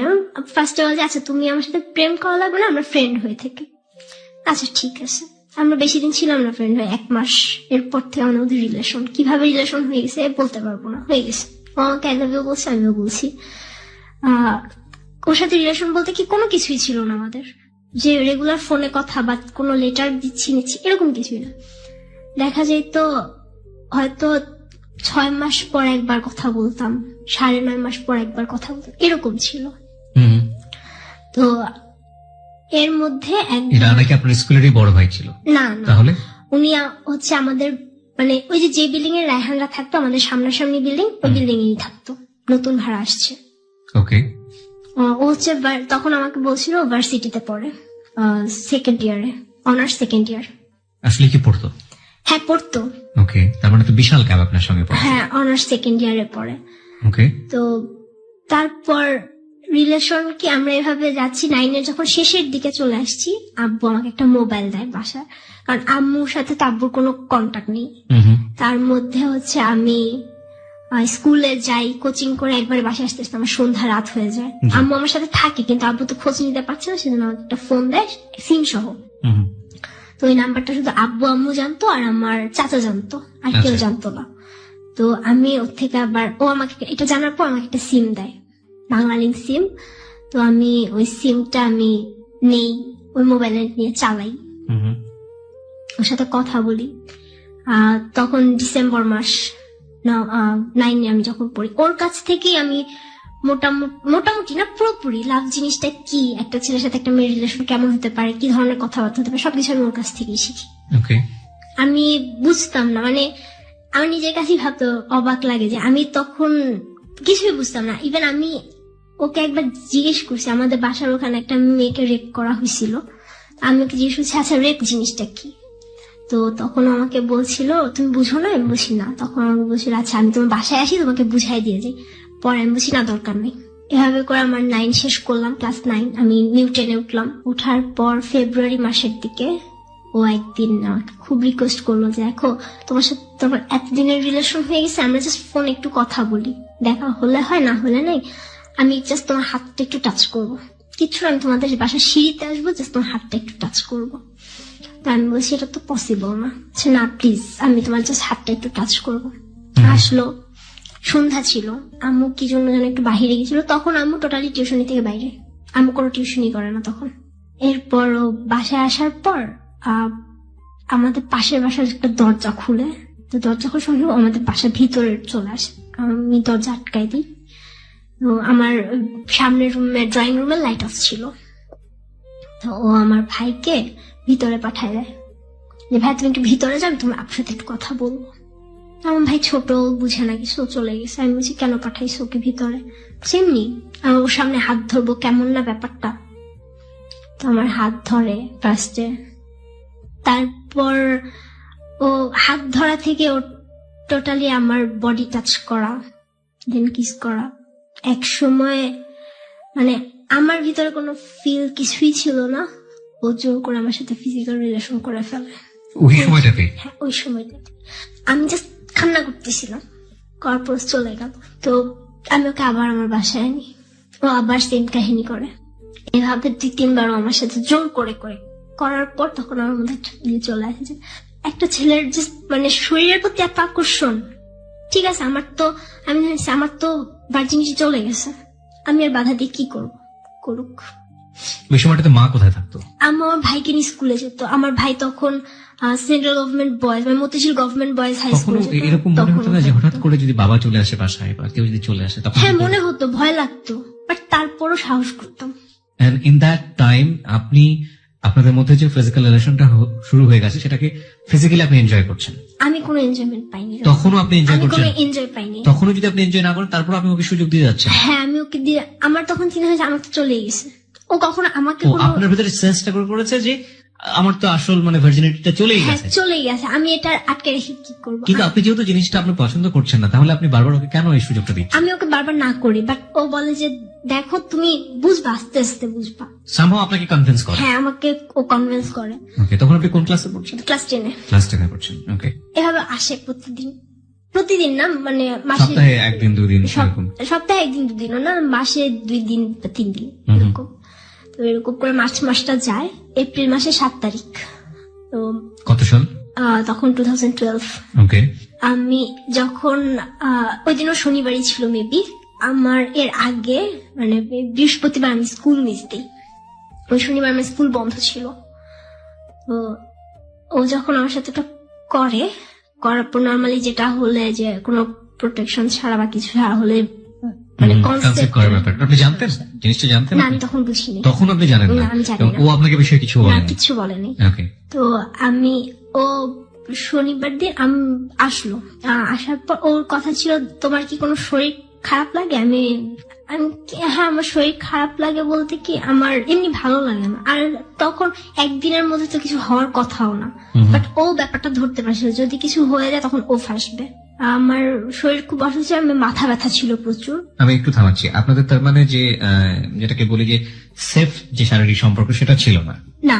ফার্স্টে বল যে আচ্ছা তুমি আমার সাথে প্রেম করা লাগবে না, আমরা ফ্রেন্ড হয়ে থাকি। আচ্ছা ঠিক আছে। আমরা বেশি দিন ছিলাম না ফ্রেন্ড হয়ে, 1 মাস। এরপর থেকে আমাদের রিলেশন, কিভাবে রিলেশন হয়ে গেছে বলতে পারবো না, হয়ে গেছে। ও আমাকে আই লাভ ইউ বলছে, আমিও বলছি। ওর সাথে রিলেশন বলতে কি কোনো কিছুই ছিল না আমাদের, যে রেগুলার ফোনে কথা বা কোনো লেটার দিচ্ছি নিচ্ছি এরকম কিছুই না। দেখা যায় তো হয়তো 6 মাস পর একবার কথা বলতাম, 9.5 মাস পর একবার কথা বলতাম, এরকম ছিল। তো এর মধ্যে আপনার স্কুলেরই বড় ভাই ছিল? না, তাহলে উনি হচ্ছে আমাদের মানে ওই যে বিল্ডিং এর রায়হানরা থাকতো, আমাদের সামনাসামনি বিল্ডিং, ওই বিল্ডিং এরই থাকতো, নতুন ভাড়া আসছে। ওকে। ও হচ্ছে তখন আমাকে বলছিল ভার্সিটিতে পড়ে, সেকেন্ড ইয়ারে, অনার্স সেকেন্ড ইয়ার। আসলে কি পড়তো? হ্যাঁ পড়তো। ওকে, তার মানে তো বিশাল গ্যাপ আপনার সঙ্গে পড়ে। হ্যাঁ, অনার্স সেকেন্ড ইয়ারে পড়ে। ওকে। তো তারপর রিলেশন কি আমরা এভাবে যাচ্ছি, 9 এর যখন শেষের দিকে চলে আসছি, আব্বু আমাকে একটা মোবাইল দেয় বাসায়, কারণ আম্মুর সাথে তো আব্বুর কোনো কন্টাক্ট নেই। তার মধ্যে হচ্ছে আমি স্কুলে যাই, কোচিং করে একবারে বাসায় আসতে আসতে আমার সন্ধ্যা রাত হয়ে যায়। আম্মু আমার সাথে থাকে কিন্তু আব্বু তো খোঁজ নিতে পারছে না, সেজন্য আমাকে একটা ফোন দেয় সিম সহ। তো ওই নাম্বারটা শুধু আব্বু আম্মু জানতো আর আমার চাচা জানতো, আর কেউ জানতো না। তো আমি ওর থেকে আবার ও আমাকে এটা জানার পর আমাকে একটা সিম দেয়, বাংলালিংক সিম। তো আমি ওই সিমটা আমি নেই, ওই মোবাইলে নিয়ে চালাই, ওর সাথে কথা বলি। তখন ডিসেম্বর মাস 9 আমি যখন পড়ি, ওর কাছ থেকেই আমি মোটামুটি না পুরোপুরি লাভ জিনিসটা কি, একটা ছেলের সাথে একটা মেয়ের রিলেশন কেমন হতে পারে, কি ধরনের কথাবার্তা হতে পারে, সবকিছু আমি ওর কাছ থেকেই শিখি। আমি বুঝতাম না, মানে আমার নিজের কাছেই ভাবতে অবাক লাগে যে আমি তখন কিছুই বুঝতাম না। ইভেন আমি ওকে একবার জিজ্ঞেস করছি, আমাদের বাসার ওখানে একটা মেয়েকে রেপ করা হয়েছিল, আমি ওকে জিজ্ঞেস করছি আচ্ছা রেপ জিনিসটা কি। তো তখন আমাকে বলছিল তুমি বুঝো না? আমি বলছি না। তখন আমাকে বলছিল আচ্ছা আমি তোমার বাসায় আসি তোমাকে বুঝাই দিয়ে যাই। পরে আমি বলছি না দরকার নেই। এভাবে করে আমার 9 শেষ করলাম, ক্লাস 9 আমি নিউ 10-এ উঠলাম। ওঠার পর ফেব্রুয়ারি মাসের দিকে ও একদিন আমাকে খুব রিকোয়েস্ট করলো যে দেখো তোমার সাথে তোমার এতদিনের রিলেশন হয়ে গেছে, আমরা জাস্ট ফোন একটু কথা বলি, দেখা হলে হয় না হলে নেই, আমি জাস্ট তোমার হাতটা একটু টাচ করবো, কিছু আমি তোমাদের বাসার সিঁড়িতে আসবো, জাস্ট তোমার হাতটা একটু টাচ করবো। তো আমি বলছি এটা তো পসিবল না। না প্লিজ, আমি তোমার জাস্ট হাতটা একটু টাচ করবো। আসলো, সন্ধ্যা ছিল, আম্মু কি জন্য যেন একটু বাহিরে গেছিল, তখন আম্মু টোটালি টিউশনি থেকে বাইরে, আম্মু কোনো টিউশনই করে না তখন। এরপর ও বাসায় আসার পর আমাদের পাশের বাসার একটা দরজা খুলে, তো দরজা খুলে সঙ্গে আমাদের বাসার ভিতরে চলে আসে, আমি দরজা আটকাই দিই। তো আমার সামনের রুমে ড্রয়িং রুমে লাইট অফ ছিল, তো ও আমার ভাইকে ভিতরে পাঠায় দেয় যে ভাই তুমি একটু ভিতরে যাও, তুমি আপনার সাথে একটু কথা বলবো। আমার ভাই ছোট, বুঝে না কিছু, চলে গেছে। আমি বলছি কেন পাঠাইছো ওকে ভিতরে? সেমনি আমি ওর সামনে হাত ধরবো, কেমন না ব্যাপারটা। তো আমার হাত ধরে ফার্স্টে, তারপর ও হাত ধরা থেকে ও টোটালি আমার বডি টাচ করা, দেন কিস করা। এক সময় মানে আমার ভিতরে কোনো ফিল কিছুই ছিল না, ও জোর করে আমার সাথে ফিজিক্যাল রিলেশন করে ফেলে ওই সময়টাতে। হ্যাঁ ওই সময়টাতে আমি জাস্ট কান্না করতেছিলাম, করার পর চলে গেল। তো আমি ওকে আবার আমার বাসায় আনি, ও আবার সেম কাহিনী করে। এভাবে 2-3 বার আমার সাথে জোর করে করার পর তখন আমার মধ্যে চলে আসে যে একটা ছেলের জাস্ট মানে শরীরের প্রতি এত আকর্ষণ। ঠিক আছে, আমার তো ভার্জিনিটি চলে গেছে, আমি আর বাধা দিয়ে কি করবো? করুক। ওই সময়টাতে মা কোথায় থাকতো? আমার ভাইকে নিয়ে স্কুলে যেত। আমার ভাই তখন সেন্ট্রাল গভর্নমেন্ট বয়েজ মানে Motijheel government boys high school. এরকম মনে হতো না যে হঠাৎ করে যদি বাবা চলে আসে বাসায় বা কেউ যদি চলে আসে তখন? হ্যাঁ মনে হতো, ভয় লাগতো, বাট তারপরও সাহস করতাম। এন্ড ইন দ্যাট টাইম আপনি আপনাদের মধ্যে যে ফিজিক্যাল রিলেশনটা শুরু হয়ে গেছে সেটাকে ফিজিক্যালি আপনি এনজয় করছেন? আমি কোনো এনজয়মেন্ট পাইনি তখনও। আপনি এনজয় করছেন? আমি কোনো এনজয় পাইনি তখনও। যদি আপনি এনজয় না করেন তারপর আপনি ওকে সুযোগ দিয়ে যাচ্ছেন? হ্যাঁ আমি ওকে দিয়ে, আমার তখন চিন্তা হয়েছে আমার তো চলেই গেছে। ও কখনো আমাকে আপনার ভিতরে সেন্সটা করেছে যে আমার তো আসল মানে ভার্জিনিটিটা চলেই গেছে। চলেই গেছে, আমি এটা আটকে রেখে কি করবো? কিন্তু আপনি যেহেতু জিনিসটা আপনি পছন্দ করছেন না, তাহলে আপনি বারবার ওকে কেন এই সুযোগটা দিচ্ছেন? আমি ওকে বারবার না করি, বাট ও বলে যে দেখো তুমি বুঝবা, আস্তে আস্তে বুঝবা। সামহাও আপনাকে কনভিন্স করে? হ্যাঁ আমাকে ও কনভিন্স করে। ওকে, তখন আপনি কোন ক্লাসে পড়ছেন? ক্লাস 10-এ। ক্লাস 10-এ পড়ছেন, ওকে। এভাবে আসে প্রতিদিন না, মানে মাসে সপ্তাহে একদিন দুদিন এরকম? সপ্তাহে একদিন দুদিনও না, মাসে 2 দিন বা 3 দিন এরকম। তো এরকম করে মাসটা যায়। এপ্রিল মাসের 7 তারিখ। তো কত সাল তখন? 2012। ওকে। আমি যখন ওই দিনও শনিবারই ছিল মেবি। আমার এর আগে মানে বৃহস্পতিবার আমি স্কুল মিস দিই, ওই শনিবার আমার স্কুল বন্ধ ছিল। তো ও যখন আমার সাথে এটা করার পর নর্মালি যেটা হলে যে কোনো প্রোটেকশন ছাড়া বা কিছু ছাড়া হলে মানে কনসেপ্ট করার ব্যাপারটা আপনি জানতেন? জিনিসটা জানতেন? না আমি তখন বুঝিনি। তখন আপনি জানেন না? আমি জানি না। ও আপনাকে বিষয়ে কিছু বলেনি? কিছু বলেনি। ওকে। তো ও শনিবার দিন আসলো। আসার পর ওর কথা ছিল তোমার কি কোনো শরীর খারাপ লাগে? আমি হ্যাঁ আমার শরীর খারাপ লাগে বলতে কি আমার এমনি ভালো লাগে না। আর তখন একদিনের মধ্যে তো কিছু হওয়ার কথাও না, বাট ও ব্যাপারটা ধরতে পারছিল যদি কিছু হয়ে যায় তখন ও ফাঁসবে। আমার শরীর খুব অসুস্থ, আমার মাথা ব্যথা ছিল প্রচুর। আমি একটু থামাচ্ছি। আপনাদের তার মানে যে যেটাকে বলি যে সেফ যে শারীরিক সম্পর্ক সেটা ছিল না? না,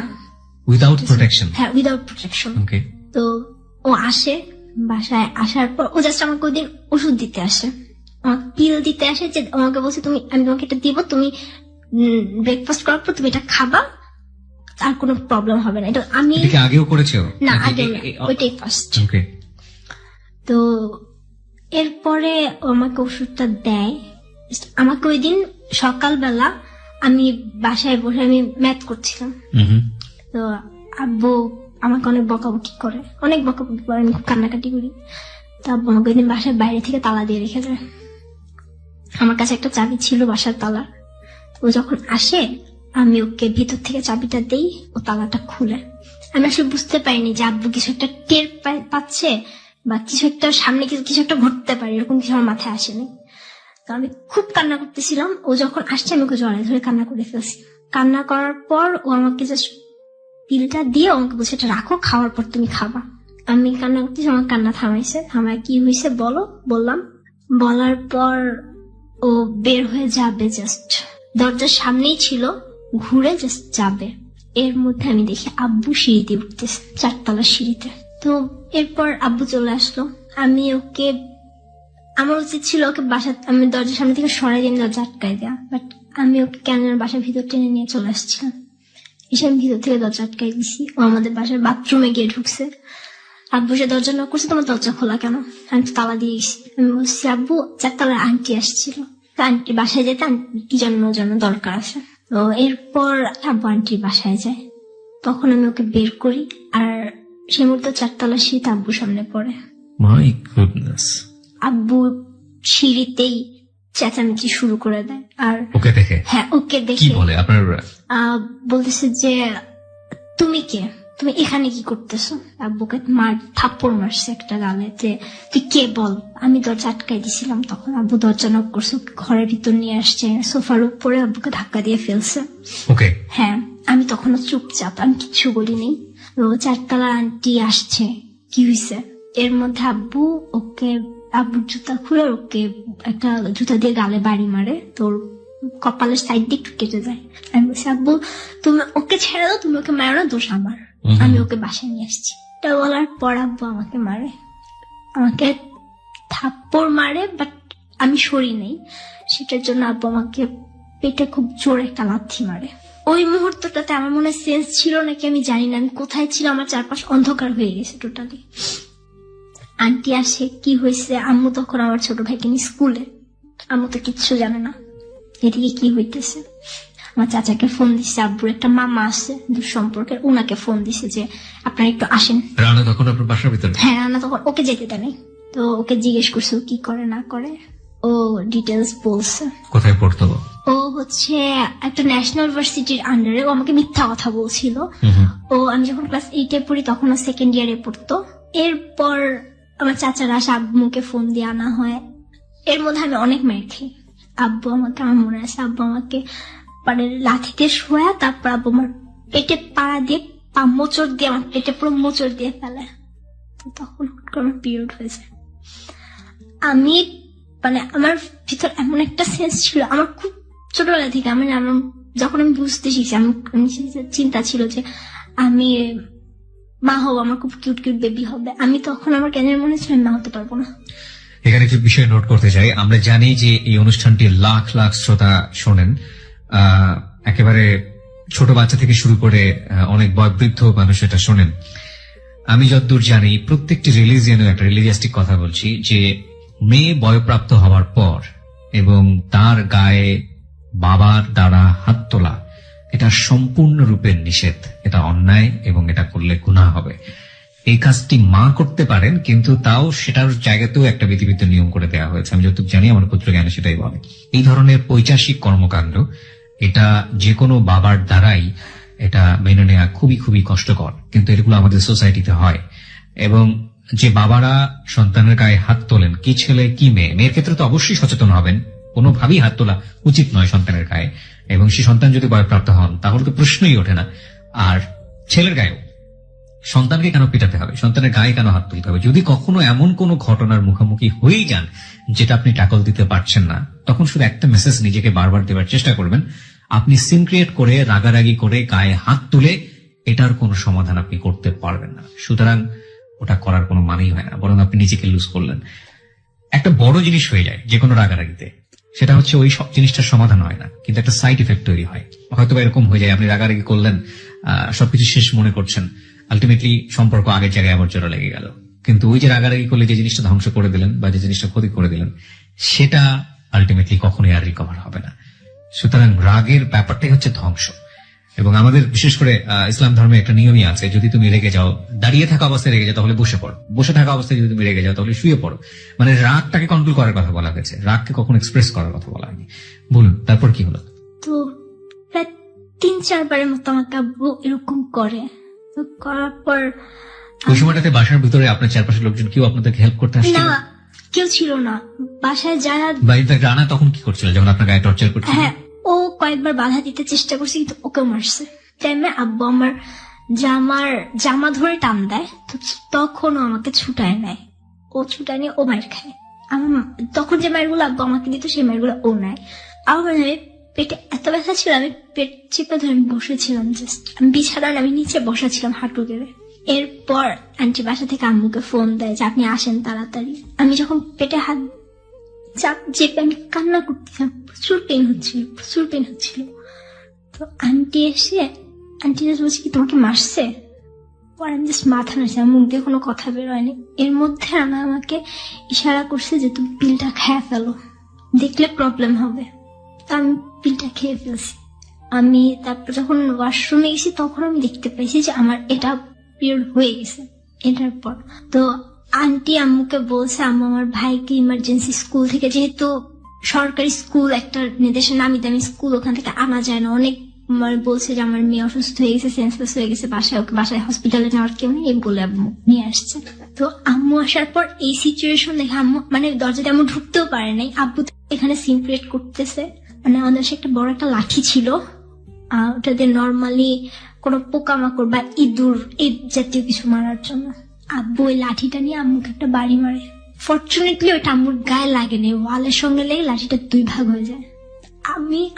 উইদাউট প্রোটেকশন। হ্যাঁ উইদাউট প্রোটেকশন। ওকে। তো ও আসে, বাসায় আসার পর ও জাস্ট আমাকে ওই দিন ওষুধ দিতে আসে, আমাকে পিল দিতে আসে। যে আমাকে বলছে আমি তোমাকে এটা দিব, তুমি ব্রেকফাস্ট করার পর তুমি এটা খাবা, আর কোনো প্রবলেম হবে না। এটা আমি আগেও করেছে? না, আগে ওইটাই ফার্স্ট। ওকে। তো এরপরে আমাকে ওষুধটা দেয়। আমাকে ওই দিন সকালবেলা আমি বাসায় বসে আমি ম্যাথ করছিলাম। তো আব্বু আমাকে অনেক বকাবকি করে, আমি খুব কান্নাকাটি করি। তো আব্বু আমাকে ওই দিন বাসায় বাইরে থেকে তালা দিয়ে রেখে যায়। আমার কাছে একটা চাবি ছিল বাসার তালার। ও যখন আসে আমি ওকে ভিতর থেকে চাবিটা দেই, ও তালাটা খুলে। আমি আসলে বুঝতে পারিনি যে আব্বু কিছু একটা টের পাচ্ছে বা কিছু একটা সামনে কিছু একটা ঘটতে পারে, এরকম কিছু আমার মাথায় আসেনি। তো আমি খুব কান্না করতেছিলাম। ও যখন আসছে আমি ওকে জড়ায় ধরে কান্না করে ফেলছি। কান্না করার পর ও আমাকে জাস্ট পিলটা দিয়ে আমাকে বলছে এটা রাখো, খাওয়ার পর তুমি খাবা। আমি কান্না করতেছি, আমার কান্না থামাইছে। কি হয়েছে বললাম। বলার পর ও বের হয়ে যাবে, জাস্ট দরজার সামনেই ছিল, ঘুরে জাস্ট যাবে। এর মধ্যে আমি দেখি আব্বু সিঁড়িতে উঠতেছে, 4 তলার সিঁড়িতে। তো এরপর আব্বু চলে আসলো। আমার উচিত ছিল ওকে আমি দরজার সামনে থেকে সরাই দিয়ে দরজা আটকাই দেওয়া, বাট আমি ওকে কেন বাসার ভিতর টেনে নিয়ে চলে আসছিলাম। এসে আমি ভিতর থেকে দরজা আটকাই দিছি। ও আমাদের বাসার বাথরুমে গিয়ে ঢুকছে। আব্বু সে দরজা নক করছে, তোমার দরজা খোলা কেন? আমি তো তালা দিয়ে গেছি। আমি বলছি আব্বু 4 তলার আন্টি আসছিল, আন্টি বাসায় যেতে, কি জন্য দরকার আছে। তো এরপর আব্বু আন্টির বাসায় যায়। তখন আমি ওকে বের করি, আর সে মুহূর্তে 4 তলার সিঁড়িতে আব্বু সামনে পড়ে। My goodness. আব্বু সিঁড়িতেই চেঁচামেচি শুরু করে দেয়। আর ওকে দেখে? হ্যাঁ ওকে দেখে। কি বলে? আপনার বলতেছে যে তুমি কে, তুমি এখানে কি করতেছো? আব্বুকে থাপ্পড় মারছে একটা গালে, যে তুই কে বল। আমি দরজা আটকাই দিছিলাম। তখন আব্বু দরজা নক করছে, ঘরের ভিতর নিয়ে আসছে, সোফার উপরে আব্বুকে ধাক্কা দিয়ে ফেলছে। ওকে। হ্যাঁ আমি তখনও চুপচাপ, আমি কিচ্ছু বলিনি। 4 তলা আন্টি আসছে, কি হয়েছে? এর মধ্যে আব্বুর জুতা খুলে ওকে একটা জুতা দিয়ে গালে বাড়ি মারে, তোর কপালের সাইড দিয়ে একটু কেটে যায়। আমি বলছি আব্বু তুমি ওকে ছেড়ে দাও, তুমি ওকে মারো না, দোষ আমার, আমি ওকে বাসায় নিয়ে আসছি। এটা বলার পর আব্বু আমাকে মারে, আমাকে থাপ্পড় মারে, বাট আমি সরি নেই। সেটার জন্য আব্বু আমাকে পেটে খুব জোরে একটা লাথি মারে। ওই মুহূর্তটাতে আমার মনে সেন্স ছিল নাকি আমি জানি না, আমি কোথায় ছিল, আমার চারপাশ অন্ধকার হয়ে গেছে টোটালি। আন্টি আসে, কি হয়েছে? আম্মু তখন আমার ছোট ভাইকে নিয়ে স্কুলে, আম্মু তো কিচ্ছু জানে না এদিকে কি হইতেছে। আমার চাচাকে ফোন দিছে, আব্বুর একটা মামা আছে দূর সম্পর্কের, ওনাকে ফোন দিছে যে আপনারা একটু আসেন। রানা তখন আপনার বাসার ভিতরে? হ্যাঁ, রানা তখন ওকে যেতে দেয় নাই। তো ওকে জিজ্ঞেস করছে ও কি করে না করে, ও ডিটেলস বলছে। কোথায় পড়তো? ও হচ্ছে একটা ন্যাশনাল ভার্সিটির আন্ডারে। ও আমাকে মিথ্যা কথা বলছিল। ও আমি যখন ক্লাস 8-এ পড়ি তখন ও সেকেন্ড ইয়ারে পড়তো। এরপর আমার চাচারা আসে, আব্বুকে ফোন দিয়ে আনা হয়। এর মধ্যে আমি অনেক মেরে খাই। আব্বু আমাকে, আমার মনে আছে আব্বু আমাকে মানে লাঠিতে শোয়া, তারপর আব্বু আমার পেটে পাড়া দিয়ে মোচড় দিয়ে আমার পেটে পুরো মোচড় দিয়ে ফেলে। তখন আমার পিরিয়ড হয়েছে। আমি মানে আমার ভিতর এমন একটা সেন্স ছিল, আমার খুব ছোটবেলা থেকে আমি যখন আমি বুঝতে শিখছি, আমি চিন্তা ছিল যে আমি মা হবো, আমার খুব কিউট কিউট বেবি হবে। আমি তখন আমার কেন মনে ছিল মা হতে পারবো না। এখানে একটি বিষয় নোট করতে চাই, আমরা জানি যে এই অনুষ্ঠানটি লাখ লাখ শ্রোতা শোনেন, একেবারে ছোট বাচ্চা থেকে শুরু করে অনেক বয়োবৃদ্ধ মানুষ এটা শোনেন। আমি যতদূর জানি প্রত্যেকটি রিলিজিয়নের একটা রিলিজিয়াস্টিক কথা বলছি যে মেয়ে বয়প্রাপ্ত হওয়ার পর এবং তার গায়ে বাবার দ্বারা হাত তোলা এটা সম্পূর্ণরূপে নিষেধ, এটা অন্যায় এবং এটা করলে গুনাহ হবে। এই কাজটি মা করতে পারেন, কিন্তু তাও সেটার জায়গাতেও একটা বিধিবিধ নিয়ম করে দেওয়া হয়েছে। আমি যতটুকু জানি, আমার পুত্র জ্ঞানে সেটাই বলে। এই ধরনের পৈশাসিক কর্মকাণ্ড এটা যে কোনো বাবার দ্বারাই এটা মেনে নেওয়া খুবই খুবই কষ্টকর, কিন্তু এগুলো আমাদের সোসাইটিতে হয়। এবং যে বাবারা সন্তানের গায়ে হাত তোলেন, কি ছেলে কি মেয়ে, মেয়ের ক্ষেত্রে তো অবশ্যই সচেতন হবেন, কোনোভাবেই হাত তোলা উচিত নয় সন্তানের গায়ে। এবং সে সন্তান যদি বয়প্রাপ্ত হন তাহলে তো প্রশ্নই ওঠে না। আর ছেলের গায়েও সন্তানকে কেন পিটাতে হবে, সন্তানের গায়ে কেন হাত তুলতে হবে? যদি কখনো এমন কোন ঘটনার মুখোমুখি হয়েই যান যেটা আপনি ট্যাকল দিতে পারছেন না, তখন শুধু একটা মেসেজ নিজেকে বারবার দেওয়ার চেষ্টা করবেন, আপনি সিন ক্রিয়েট করে রাগারাগি করে গায়ে হাত তুলে এটার কোনো সমাধান আপনি করতে পারবেন না। সুতরাং ওটা করার কোনো মানেই হয় না, বরং আপনি নিজেকে লুজ করলেন। একটা বড় জিনিস হয়ে যায় যে কোনো রাগারাগিতে, সেটা হচ্ছে ওই সব জিনিসটার সমাধান হয় না, কিন্তু একটা সাইড ইফেক্ট তৈরি হয়। হয়তো এরকম হয়ে যায়, আপনি রাগারাগি করলেন, সবকিছু শেষ মনে করছেন, আলটিমেটলি সম্পর্ক আগের জায়গায় আবার জোড়া লেগে গেল। কিন্তু ওই যে রাগারাগি করলে যে জিনিসটা ধ্বংস করে দিলেন বা যে জিনিসটা ক্ষতি করে দিলেন, সেটা আলটিমেটলি কখনোই আর রিকভার হবে না। সুতরাং রাগের ব্যাপারটাই হচ্ছে ধ্বংস। এবং আমাদের বিশেষ করে ইসলাম ধর্মে একটা নিয়মই আছে, যদি তুমি রেগে যাও, দাঁড়িয়ে থাকা অবস্থায় রেগে যাও তাহলে বসে পড়ো, বসে থাকা অবস্থায় যদি তুমি রেগে যাও তাহলে শুয়ে পড়ো। মানে রাগটাকে কন্ট্রোল করার কথা বলা হয়েছে, রাগকে কখনো এক্সপ্রেস করার কথা বলা হয়নি। বলুন, তারপর কি হলো? তো প্রায় 3-4 বারের মতো আমাকে আব্বু এরকম করে। তো করার পর ওই সময়টাতে বাসার ভিতরে আপনার চারপাশের লোকজন কেউ আপনাদেরকে হেল্প করতে আসছিল না? কেউ ছিল না বাসায়। যারা বাড়িতে রানা তখন কি করছিল যখন আপনার গায়ে টর্চার করছিল? হ্যাঁ, ও কয়েকবার বাধা দিতে চেষ্টা করছে, কিন্তু ওকে মারছে। টাইমে আব্বু আমার জামা ধরে টান দেয়, তো তখনও আমাকে ছুটায় নেয়। ও ছুটায় নিয়ে ও মায়ের খায়। তখন যে মায়েরগুলো আব্বু আমাকে দিত সেই মায়েরগুলো ও নেয়। আমার পেটে এত ব্যথা ছিল, আমি পেট চেপে ধরে আমি বসেছিলাম, জাস্ট আমি বিছানায় আমি নিচে বসা ছিলাম হাঁটু গেড়ে। এরপর আন্টি বাসা থেকে আম্মুকে ফোন দেয় যে আপনি আসেন তাড়াতাড়ি। আমি যখন পেটে হাত চাপ চেপে আমি কান্না করতেছিলাম, প্রচুর পেন হচ্ছিল। তো আন্টি জাস্ট বলছে কি তোমাকে মারছে? পরে আমি জাস্ট মাথা নাড়ছি, আমার মুখ দিয়ে কোনো কথা বের হয়নি। এর মধ্যে আমাকে ইশারা করছে যে তুমি পিলটা খেয়ে ফেলো, দেখলে প্রবলেম হবে। তো আমি পিলটা খেয়ে ফেলছি। আমি তারপর যখন ওয়াশরুমে গেছি তখন আমি দেখতে পাইছি যে আমার এটা পিরিয়ড হয়ে গেছে। এটার পর তো আন্টি আম্মুকে বলছে, আম্মু আমার ভাইকে ইমার্জেন্সি স্কুল থেকে, যেহেতু সরকারি স্কুল একটা নির্দেশনা, নামি দামি স্কুল, ওখান থেকে আনা যায় না, অনেক বলছে যে আমার মেয়ে অসুস্থ হয়ে গেছে, সেন্সলেস হয়ে গেছে, বাসায় হসপিটালে নেওয়ার কেউ নেই, এই বলে আম্মু নিয়ে আসছে। তো আম্মু আসার পর এই সিচুয়েশন দেখে আম্মু মানে দরজাতে আম্মু ঢুকতেও পারে নাই। আব্বু এখানে সিন ক্রিয়েট করতেছে, মানে আমাদের একটা বড় একটা লাঠি ছিল, ওটাতে নর্মালি কোনো পোকামাকড় বা ইঁদুর এই জাতীয় কিছু মারার জন্য। আব্বু ওই লাঠিটা নিয়ে আম্মুকে একটা বাড়ি মারে। ফরচুনেটলি ওইটা আম্মুর গায়ে লাগেনি, ওয়ালের সঙ্গে লেগে লাঠিটা 2 ভাগ হয়ে যায়।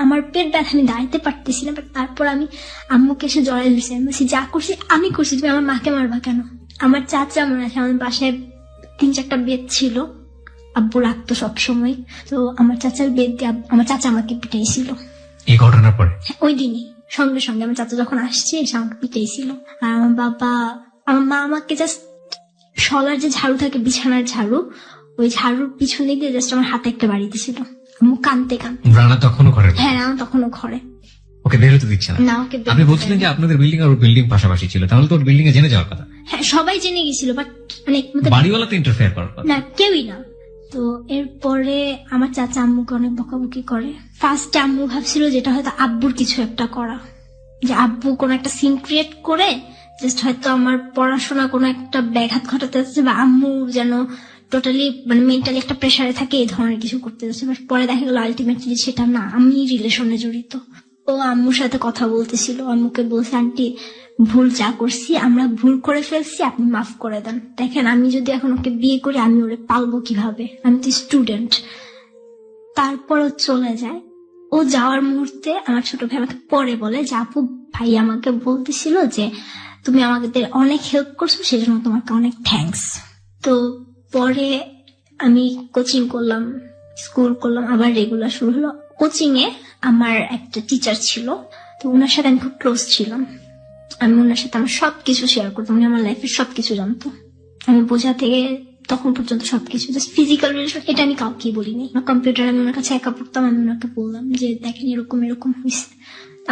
আমার পেট ব্যথা, আমি দাঁড়াতে পারতেছি না। তারপর আমি আম্মুকে এসে জড়াই ধরছি, আমি বলছি যা করছি আমি করছি, তুমি আমার মাকে মারবা কেন? আমার চাচা মনে আছে, আমার বাসায় 3-4টা বেদ ছিল, আব্বু রাখতো সবসময়। তো আমার চাচার বেদ দিয়ে আমার চাচা আমাকে পিটাইছিল। এই ঘটনার পরে ওই দিনই সঙ্গে সঙ্গে আমার চাচা যখন আসছে এসে আমাকে পিটাইছিল। আর আমার মা আমাকে জাস্ট শলার যে ঝাড়ু থাকে, বিছানার ঝাড়ু, ওই ঝাড়ুর পিছনে দিয়ে জাস্ট আমার হাতে একটা বাড়ি দিয়েছিল। আম্মু কানতে রানা তখনও ঘরে? হ্যাঁ, রানা তখনও ঘরে। ওকে বেরোতে দিচ্ছে না? না, ওকে আপনি বলছিলেন যে আপনাদের বিল্ডিং আর বিল্ডিং পাশাপাশি ছিল, তাহলে তো ওর বিল্ডিং এ জেনে যাওয়ার কথা। হ্যাঁ, সবাই জেনে গেছিল, বাট মানে বাড়িওয়ালা তো ইন্টারফেয়ার করার কথা না, কেউই না। তো এরপরে আমার চাচা আম্মুকে অনেক বকাবকি করে। ফার্স্টে আম্মু ভাবছিল যেটা হয়তো আব্বুর কিছু একটা করা, যে আব্বু কোনো একটা সিন ক্রিয়েট করে জাস্ট হয়তো আমার পড়াশোনা কোনো একটা ব্যাঘাত ঘটাতে যাচ্ছে, বা আম্মু যেন টোটালি মানে মেন্টালি একটা প্রেসারে থাকে, এই ধরনের কিছু করতে যাচ্ছে। বাট পরে দেখা গেল আলটিমেটলি সেটা না, আমি রিলেশনে জড়িত। ও আম্মুর সাথে কথা বলতেছিল, আম্মুকে বলছে আন্টি ভুল যা করছি, আমরা ভুল করে ফেলছি, আপনি মাফ করে দেন। দেখেন আমি যদি এখন ওকে বিয়ে করি আমি ওরে পালবো কিভাবে, আমি তো স্টুডেন্ট। তারপর ও চলে যায়। ও যাওয়ার মুহূর্তে আমার ছোট ভাই আমাকে পরে বলে যে আপু ভাই আমাকে বলতেছিল যে তুমি আমাদের অনেক হেল্প করছো, সেজন্য তোমাকে অনেক থ্যাঙ্কস। তো পরে আমি কোচিং করলাম, স্কুল করলাম, আবার রেগুলার শুরু হলো। কোচিং এ আমার একটা টিচার ছিল, তো ওনার সাথে আমি খুব ক্লোজ ছিলাম। আমি ওনার সাথে আমার সবকিছু শেয়ার করতাম, উনি আমার লাইফের সবকিছু জানতো। আমি বোঝা থেকে তখন পর্যন্ত সবকিছু, জাস্ট ফিজিক্যাল রিলেশন এটা আমি কাউকে বলিনি। কম্পিউটার আমি ওনার কাছে একা পড়তাম, আমি ওনাকে বললাম যে দেখেন এরকম এরকম হয়েছে।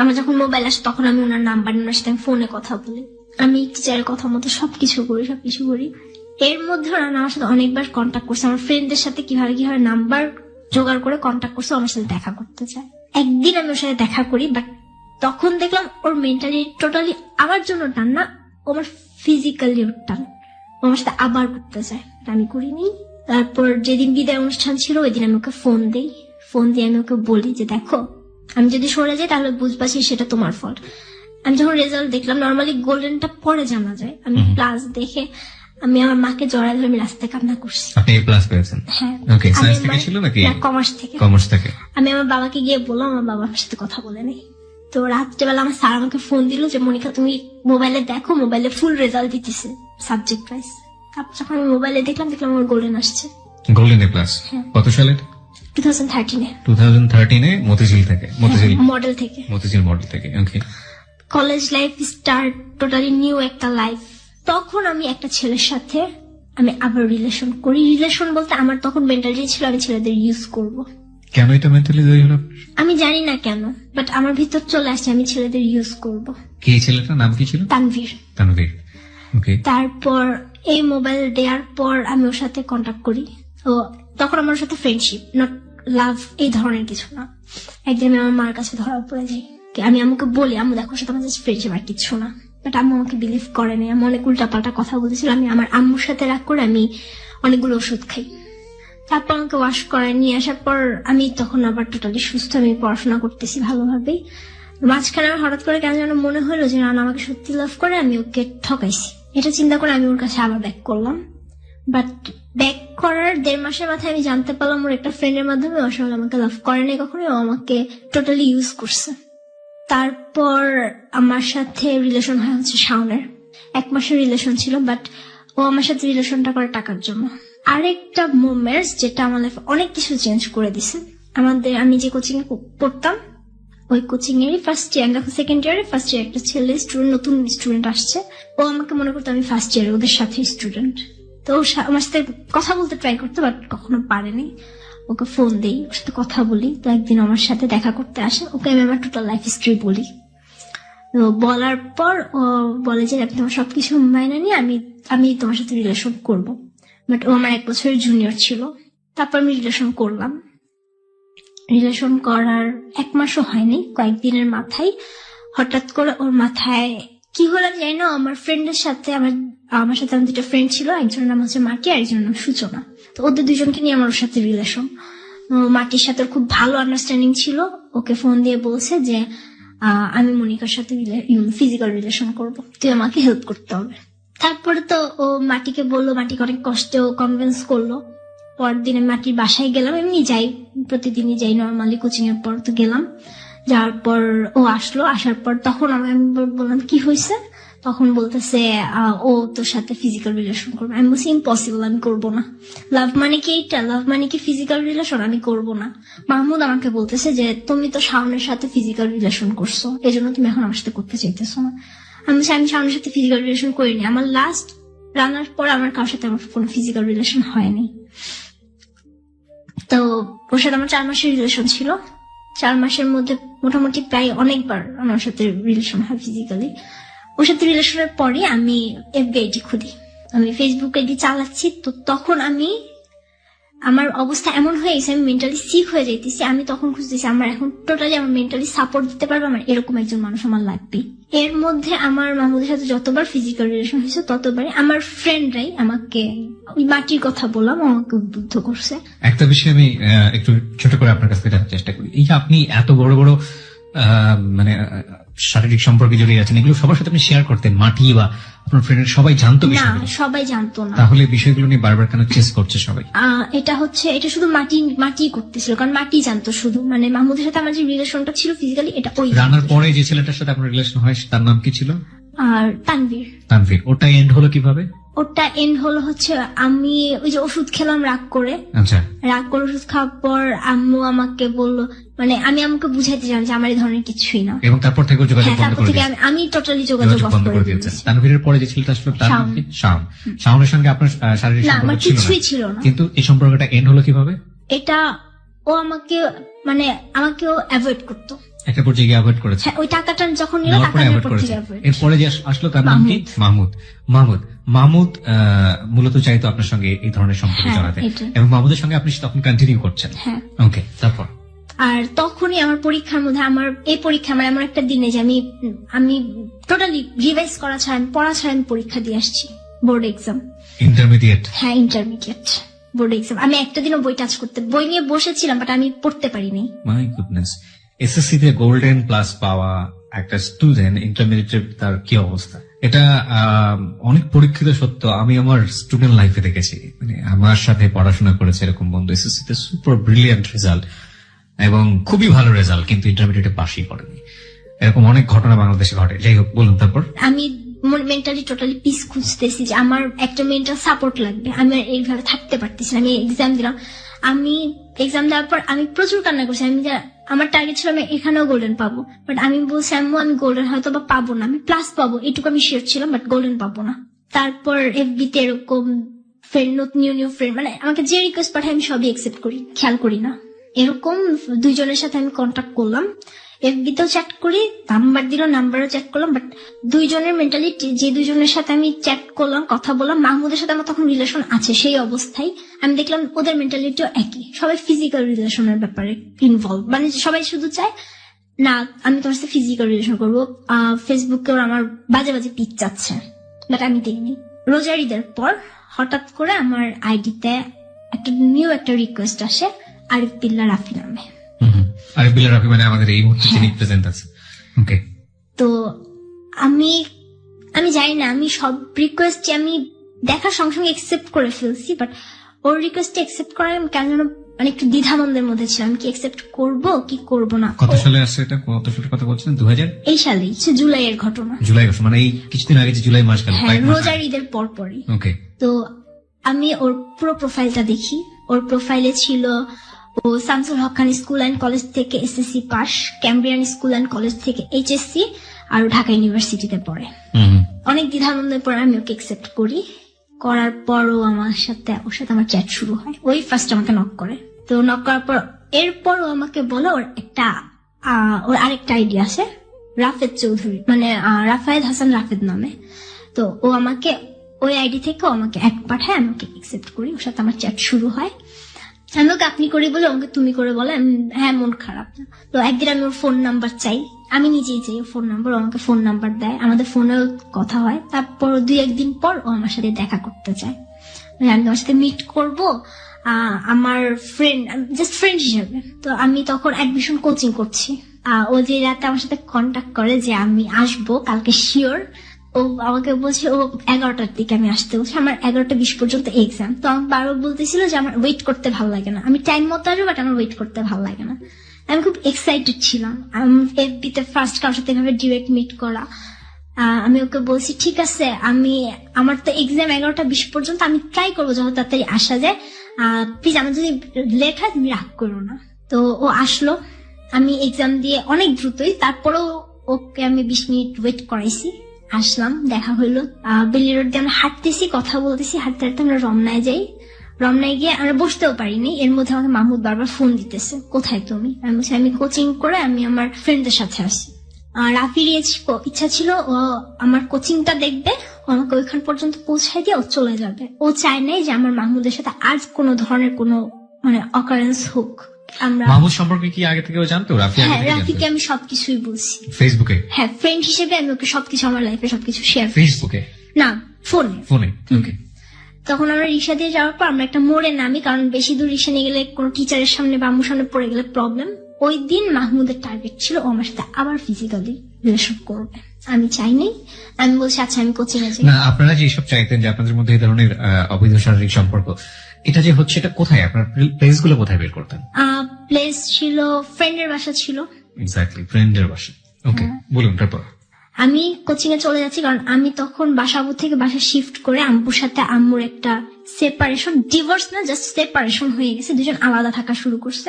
আমার যখন মোবাইল আসে তখন আমি ওনার নাম্বার নিয়ে ওনার সাথে আমি ফোনে কথা বলি, আমি টিচারের কথা মতো সবকিছু করি। এর মধ্যে ওরা আমার সাথে অনেকবার কন্ট্যাক্ট করছে, আমার ফ্রেন্ডদের সাথে কিভাবে নাম্বার জোগাড় করে কন্ট্যাক্ট করছে, আমার সাথে দেখা করতে চায়। একদিন আমি ওর সাথে দেখা করি, বাট তখন দেখলাম ওর মেন্টালি টোটালি আমার জন্য টান না, আমার ফিজিক্যালি ওর টান, আমার সাথে আবার করতে চায়, আমি করিনি। তারপর যেদিন বিদায় অনুষ্ঠান ছিল ওই দিন আমি ওকে ফোন দিয়ে আমি ওকে বলি যে দেখো আমি যদি সরে যাই তাহলে বুঝবাছি সেটা তোমার ফল্ট। আমি যখন রেজাল্ট দেখলাম, নর্মালি গোল্ডেনটা পরে জানা যায়, আমি প্লাস দেখে আমি আমার মাকে জড়ায় ধরে আমি রাস্তায় কান্না করছি। আপনি এ প্লাস পেয়েছেন? হ্যাঁ। ওকে, সায়েন্স থেকে ছিল নাকি কমার্স থেকে? কমার্স থেকে। আমি আমার বাবাকে গিয়ে বললাম, আমার বাবা আমার সাথে কথা বলে নেই। তো রাত্রেবেলা আমার স্যার আমাকে ফোন দিল যে মনিকা তুমি মোবাইলে দেখো, মোবাইলে ফুল রেজাল্ট দিতেছে সাবজেক্ট ওয়াইজ। তারপর যখন আমি মোবাইলে দেখলাম আমার গোল্ডেন আসছে। Golden A plus? কত সালে? 2013-এ। 2013-এ মতিঝিল থেকে? মডেল থেকে। মতিঝিল মডেল থেকে। Okay. College life start, totally new একটা লাইফ। তখন আমি একটা ছেলের সাথে আমি আবার রিলেশন করি। রিলেশন বলতে আমার তখন মেন্টালিটি ছিল আমি ছেলেদের ইউজ করব। কেন এটা মেন্টালি তৈরি হলো? আমি জানি না কেন, বাট আমার ভিতর চলে আসছে আমি ছেলেদের ইউজ করব। কি ছেলেটার নাম কি ছিল? তানভীর। ওকে। তারপর এই মোবাইল দেওয়ার পর আমি ওর সাথে কন্ট্যাক্ট করি। তো তখন আমার সাথে ফ্রেন্ডশিপ, নট লাভ, এই ধরনের কিছু না। একদিন আমি আমার মার কাছে ধরা পড়ে যাই, আমি আমাকে বলি আম্মু দেখো সাথে আমার জাস্ট ফ্রেন্ডশিপ আর কিছু না। বাট আম্মু আমাকে বিলিভ করে নাই, আমি অনেক উল্টাপাল্টা কথা বলেছিল। আমি আমার আম্মুর সাথে রাগ করে আমি অনেকগুলো ওষুধ খাই। তারপর আমাকে ওয়াশ করে নিয়ে আসার পর আমি তখন আবার টোটালি সুস্থ, আমি পড়াশোনা করতেছি ভালোভাবেই। মাঝখানে আমার হঠাৎ করে কেন যেন মনে হলো যে রানা আমাকে সত্যি লাভ করে, আমি ওকে ঠকাইছি। এটা চিন্তা করে আমি ওর কাছে আবার ব্যাক করলাম। বাট ব্যাক করার 1.5 মাসের মাথায় আমি জানতে পারলাম ওর একটা ফ্রেন্ডের মাধ্যমে আসলে আমাকে লাভ করে নাই কখনো, আমাকে টোটালি ইউজ করছে। তারপর আমার সাথে রিলেশন হয় হচ্ছে শাওনের। 1 মাসের রিলেশন ছিল, বাট ও আমার সাথে রিলেশনটা করে টাকার জন্য। আরেকটা মোমেন্টস যেটা আমার লাইফে অনেক কিছু চেঞ্জ করে দিছে, আমি যে কোচিং এ পড়তাম ওই কোচিং এরই ফার্স্ট ইয়ার, দেখো সেকেন্ড ইয়ারে ফার্স্ট ইয়ার একটা ছেলে স্টুডেন্ট, নতুন স্টুডেন্ট আসছে। ও আমাকে মনে করতো আমি ফার্স্ট ইয়ারে ওদের সাথে স্টুডেন্ট। তো আমার সাথে কথা বলতে ট্রাই করতো, বাট কখনো পারেনি। ওকে ফোন দিই, ওর সাথে কথা বলি। তো একদিন আমার সাথে দেখা করতে আসে, ওকে আমি আমার টোটাল লাইফ হিস্ট্রি বলি। তো বলার পর ও বলে যে আমি তোমার সবকিছু মাইনে নিয়ে আমি তোমার সাথে রিলেশন করব। বাট ও আমার 1 বছরের জুনিয়র ছিল। তারপর আমি রিলেশন করলাম। রিলেশন করার 1 মাসও হয়নি, কয়েকদিনের মাথায় হঠাৎ করে ওর মাথায় কি হলো আমি জানি না, আমার ফ্রেন্ডের সাথে আমার সাথে আমার 2টা ফ্রেন্ড ছিল, একজনের নাম হচ্ছে মাটি আর একজনের নাম সূচনা। তো ওদের 2জনকে নিয়ে আমার ওর সাথে রিলেশন। মাটির সাথে খুব ভালো আন্ডারস্ট্যান্ডিং ছিল। ওকে ফোন দিয়ে বলছে যে আমি মনিকার সাথে ফিজিক্যাল রিলেশন করব, তুই আমাকে হেল্প করতে হবে। তারপরে তো ও মাটিকে বললো, মাটিকে অনেক কষ্টে ও কনভিন্স করলো। পরের দিন আমি মাটির বাসায় গেলাম, এমনি যাই, প্রতিদিনই যাই নর্মালি, কোচিং এর পর তো গেলাম। যাওয়ার পর ও আসলো, আসার পর তখন আমি বললাম কি হয়েছে, তখন বলতেছে ও তোর সাথে ফিজিক্যাল রিলেশন করবে। আমি বলছি ইম্পসিবল, আমি করবো না। লাভ মানে কি এইটা, লাভ মানে কি ফিজিক্যাল রিলেশন, আমি করবো না। মাহমুদ আমাকে বলতেছে যে তুমি তো শাওনের সাথে ফিজিক্যাল রিলেশন করছো, এই জন্য তুমি এখন আমার সাথে করতে চাইতেছো না। আমি শাওনের সাথে ফিজিক্যাল রিলেশন করিনি, আমার লাস্ট রান্নার পর আমার কারোর সাথে আমার কোনো ফিজিক্যাল রিলেশন হয়নি। তো ওর সাথে আমার 4 মাসের রিলেশন ছিল। 4 মাসের মধ্যে মোটামুটি প্রায় অনেকবার আমার সাথে রিলেশন হয় ফিজিক্যালি। ওর সাথে রিলেশনের পরে আমি এফবি আইডি খুলি, আমি ফেসবুক আইডি চালাচ্ছি। তো তখন আমার অবস্থা এমন হয়ে গেছে, আমি মেন্টালি সিক হয়ে যাইতেছি। আমি তখন খুঁজতেছি আমার এখন টোটালি আমার মেন্টালি সাপোর্ট দিতে পারবে, আমার এরকম একজন মানুষ আমার লাগবে। এর মধ্যে আমার মাহমুদের সাথে যতবার ফিজিক্যাল রিলেশন হয়েছে ততবারই আমার ফ্রেন্ডরাই আমাকে ওই মাটির কথা বললাম, আমাকে উদ্বুদ্ধ করছে। একটা বিষয় আমি একটু ছোট করে আপনার কাছ থেকে জানার চেষ্টা করি, এই যে আপনি এত বড় বড় মানে শারীরিক সম্পর্কে জড়িয়ে আছেন, এগুলো সবার সাথে আপনি শেয়ার করতেন? মাটি বা আপনার ফ্রেন্ড সবাই জানতো না, বিষয়গুলো? সবাই জানতো না। তাহলে বিষয়গুলো নিয়ে বারবার কেন চেস করছে সবাই? এটা শুধু মাটি করতেছিল, কারণ মাটি জানতো শুধু। মানে মাহমুদের সাথে আমার যে রিলেশনটা ছিল ফিজিক্যালি, এটা ওই রানার পরে যে ছেলেটার সাথে আপনার রিলেশন হয় তার নাম কি ছিল? আর তানভীর। ওটা এন্ড হলো কিভাবে? ওটা এন্ড হলো হচ্ছে আমি ওই যে ওষুধ খেলাম রাগ করে। আচ্ছা, রাগ করে ওষুধ খাওয়ার পর আম্মু আমাকে বললো, মানে আমি আমাকে বুঝাইতে চাই যে আমার এই ধরনের কিছুই না। এবং তারপর থেকে যোগাযোগ বন্ধ তারপর করে থেকে দিয়েছেন? আমি টোটালি যোগাযোগ বন্ধ করে দিয়েছেন। তানভীরের পরে যে ছেলেটা আসলো তার নাম কি? শাওনের সঙ্গে আপনার শারীরিক না, আমার সম্পর্ক কিছুই ছিল না। কিন্তু এই সম্পর্কটা এন্ড হলো কিভাবে? এটা ও আমাকেও অ্যাভয়েড করতো। একটা পর্যায়ে গিয়ে অ্যাভয়েড করেছে। ওই টাকাটা যখন নিল নেওয়ার টাকা পরে নেওয়ার অ্যাভয়েড পর করেছে। থেকে avoid। এরপরে যে আসলো তার নাম কি? মাহমুদ চাইতো আপনার সঙ্গে এই ধরনের সম্পর্ক হ্যাঁ, জড়াতে, এটাই। এবং মাহমুদের সঙ্গে আপনি তখন কন্টিনিউ করছেন। হ্যাঁ। ওকে, তারপর? আর তখনই আমার পরীক্ষার মধ্যে এই পরীক্ষা মানে এমন একটা দিনে যে আমি টোটালি রিভাইজ করা ছাড়া, আমি পড়া ছাড়া আমি পরীক্ষা দিয়ে আসছি, বোর্ড এক্সাম। ইন্টারমিডিয়েট? হ্যাঁ, ইন্টারমিডিয়েট বোর্ড এক্সাম। আমি একটা দিনও বই নিয়ে বসেছিলাম, বাট আমি পড়তে পারিনি। মাই গুডনেস, এসএসসি তে গোল্ডেন প্লাস পাওয়া একটা স্টুডেন্ট, ইন্টারমিডিয়েট তার কি অবস্থা? এটা অনেক পরীক্ষিত সত্য। আমি আমার স্টুডেন্ট লাইফে দেখেছি, মানে আমার সাথে পড়াশোনা করেছে এরকম বন্ধু, এসএসসি তে সুপার ব্রিলিয়ান্ট রেজাল্ট এবং খুবই ভালো রেজাল্ট, কিন্তু ইন্টারমিডিয়েটে পাসই করেনি। এরকম অনেক ঘটনা বাংলাদেশে ঘটে। যাই হোক, বলুন তারপর। আমি মেন্টালি টোটালি পিস খুঁজতেছি যে আমার একটা মেন্টাল সাপোর্ট লাগবে, আমি আর এইভাবে থাকতে পারতেছি না। আমি এক্সাম দিলাম, আমি এক্সাম দেওয়ার পর আমি প্রচুর কান্না করছি। আমার টার্গেট ছিল আমি এখানেও গোল্ডেন পাবো, বাট আমি বলছি আম্মু আমি গোল্ডেন হয়তো বা পাবো না, আমি প্লাস পাবো, এটুকু আমি শিওর ছিলাম, বাট গোল্ডেন পাবো না। তারপর এফবিতে এরকম ফ্রেন্ড, নিউ ফ্রেন্ড, মানে আমাকে যে রিকোয়েস্ট পাঠায় আমি সবই একসেপ্ট করি, খেয়াল করি না। এরকম 2 জনের সাথে আমি কন্ট্যাক্ট করলাম, এফবিতেও চ্যাট করি, নাম্বার দিল, নাম্বারও চ্যাট করলাম, বাট 2 জনের মেন্টালিটি, যে 2 জনের সাথে আমি চ্যাট করলাম, কথা বললাম, মাহমুদের সাথে আমার তখন রিলেশন আছে, সেই অবস্থায় আমি দেখলাম ওদের মেন্টালিটিও একই, সবাই ফিজিক্যাল রিলেশনের ব্যাপারে ইনভলভ। মানে সবাই শুধু চায় না আমি তোমার সাথে ফিজিক্যাল রিলেশন করবো। ফেসবুকেও আমার বাজে বাজে পিক চাচ্ছে, বাট আমি দেখিনি। রোজার ঈদের পর হঠাৎ করে আমার আইডিতে একটা রিকোয়েস্ট আসে, আরিফ বিল্লাহ রাফি নামে। আরিফ বিল্লাহ রাফি মানে আমাদের এই মুহূর্তে যিনি প্রেজেন্ট আছে। ওকে। তো আমি জানি না, আমি সব রিকোয়েস্ট আমি দেখার সঙ্গে সঙ্গে একসেপ্ট করে ফেলছি, বাট ওর রিকোয়েস্ট একসেপ্ট করার আমি কেন যেন মানে একটু দ্বিধাদ্বন্দ্বের মধ্যে ছিলাম, কি একসেপ্ট করবো কি করবো না। কত সালে আসছে এটা? কত সালের কথা বলছেন? 2000? এই সালেই, জুলাইয়ের ঘটনা। জুলাই মানে এই কিছুদিন আগে যে জুলাই মাস গেল, হ্যাঁ, রোজার ঈদের পরপরই। ওকে। তো আমি ওর পুরো প্রোফাইলটা দেখি, ওর প্রোফাইলে ছিল ও শামসুল হক খান স্কুল অ্যান্ড কলেজ থেকে SSC pass, Cambrian school and college থেকে এইচএসসি, আর ঢাকা ইউনিভার্সিটিতে পড়ে। অনেক দ্বিধাদ্বন্দ্বের পর আমি ওকে একসেপ্ট করি। করার পরও ওর সাথে আমার চ্যাট শুরু হয়। ওই ফার্স্ট আমাকে নক করে। তো নক করার পর এরপরও আমাকে বলে ওর আরেকটা আইডি আছে রাফেদ চৌধুরী, মানে রাফায়েদ হাসান রাফেদ নামে। তো ও আমাকে ওই আইডি থেকে আমাকে অ্যাড পাঠায়, আমাকে একসেপ্ট করি, ওর সাথে আমার চ্যাট শুরু হয়। আমি ওকে আপনি করে বলে আমাকে তুমি করে বলে, হ্যাঁ মন খারাপ। তো একদিন আমি ওর ফোন নাম্বার চাই, আমি নিজেই চাই ওর ফোন নাম্বার, আমাকে ফোন নাম্বার দেয়, আমাদের ফোনেও কথা হয়। তারপর 2-1 দিন পর ও আমার সাথে দেখা করতে চায়, আমি তোমার সাথে মিট করবো আমার জাস্ট ফ্রেন্ড হিসেবে। তো আমি তখন অ্যাডমিশন কোচিং করছি। ও যে রাতে আমার সাথে কন্ট্যাক্ট করে যে আমি আসবো কালকে শিওর, ও আমাকে বলছে ও 11টার দিকে আমি আসতে বলছি, আমার 11:20 পর্যন্ত এক্সাম। তো আমি বারবার বলতেছিল যে আমার ওয়েট করতে ভালো লাগে না, আমি টাইম মতো আসবো, বাট আমার ওয়েট করতে ভালো লাগে না। আমি খুব এক্সাইটেড ছিলাম এফবিতে ফার্স্ট কারোর সাথে এভাবে ডিরেক্ট মিট করা। আমি ওকে বলছি ঠিক আছে, আমার তো এক্সাম 11:20 পর্যন্ত, আমি ট্রাই করবো যত তাড়াতাড়ি আসা যায়, প্লিজ আমার যদি লেট হয় তুমি রাগ করো না। তো ও আসলো, আমি এক্সাম দিয়ে অনেক দ্রুতই, তারপরেও ওকে আমি 20 মিনিট ওয়েট করাইছি। আসলাম, দেখা হইলো, বেলি রোড দিয়ে আমরা হাঁটতেছি, কথা বলতেছি, হাঁটতে হাঁটতে আমরা রমনায় যাই। রমনায় গিয়ে আমরা বসতেও পারিনি, এর মধ্যে আমাকে মাহমুদ বারবার ফোন দিতেছে, কোথায় তুমি? আমি বলছি আমি কোচিং করে আমি আমার ফ্রেন্ডদের সাথে আসি। রাফির ইচ্ছা ছিল ও আমার কোচিংটা দেখবে, ও আমাকে ওইখান পর্যন্ত পৌঁছায় দিয়ে ও চলে যাবে। ও চায় নাই যে আমার মাহমুদের সাথে আজ কোনো ধরনের কোনো মানে অকারেন্স হোক। আমরা মাহমুদ সম্পর্কে কি আগে থেকে জানতো? হ্যাঁ, রাফিকে আমি সবকিছুই বলছি ফেসবুকে। হ্যাঁ, ফ্রেন্ড হিসেবে আমি ওকে সবকিছু আমার লাইফে সবকিছু শেয়ার। ফেসবুকে না, ফোনে। ওকে। তখন আমরা রিক্সা দিয়ে যাওয়ার পর আমরা একটা মোড়ে নামি, কারণ বেশি দূর রিক্সা নিয়ে গেলে কোনো টিচারের সামনে বা আম্মুর সামনে পড়ে গেলে প্রবলেম। ওই দিন মাহমুদের টার্গেট ছিল ও আমার সাথে আবার ফিজিক্যালি রিলেশন করবে। আমি চাইনি, আমি বলছি আচ্ছা আমি কোচিং এ যাই। না, আপনারা যেসব চাইতেন যে আপনাদের মধ্যে এই ধরনের অবৈধ শারীরিক সম্পর্ক, এটা যে হচ্ছে এটা কোথায়, আপনার প্লেস গুলো কোথায় বের করতেন? প্লেস ছিল ফ্রেন্ডের বাসা ছিল। এক্স্যাক্টলি, ফ্রেন্ডের বাসা। ওকে, বলুন তারপর। আমি কোচিং এ চলে যাচ্ছি, কারণ আমি তখন বাসাবু থেকে বাসা শিফট করে আম্মুর সাথে আম্মুর একটা সেপারেশন, ডিভোর্স না জাস্ট সেপারেশন হয়ে গেছে, দুজন আলাদা থাকা শুরু করছে।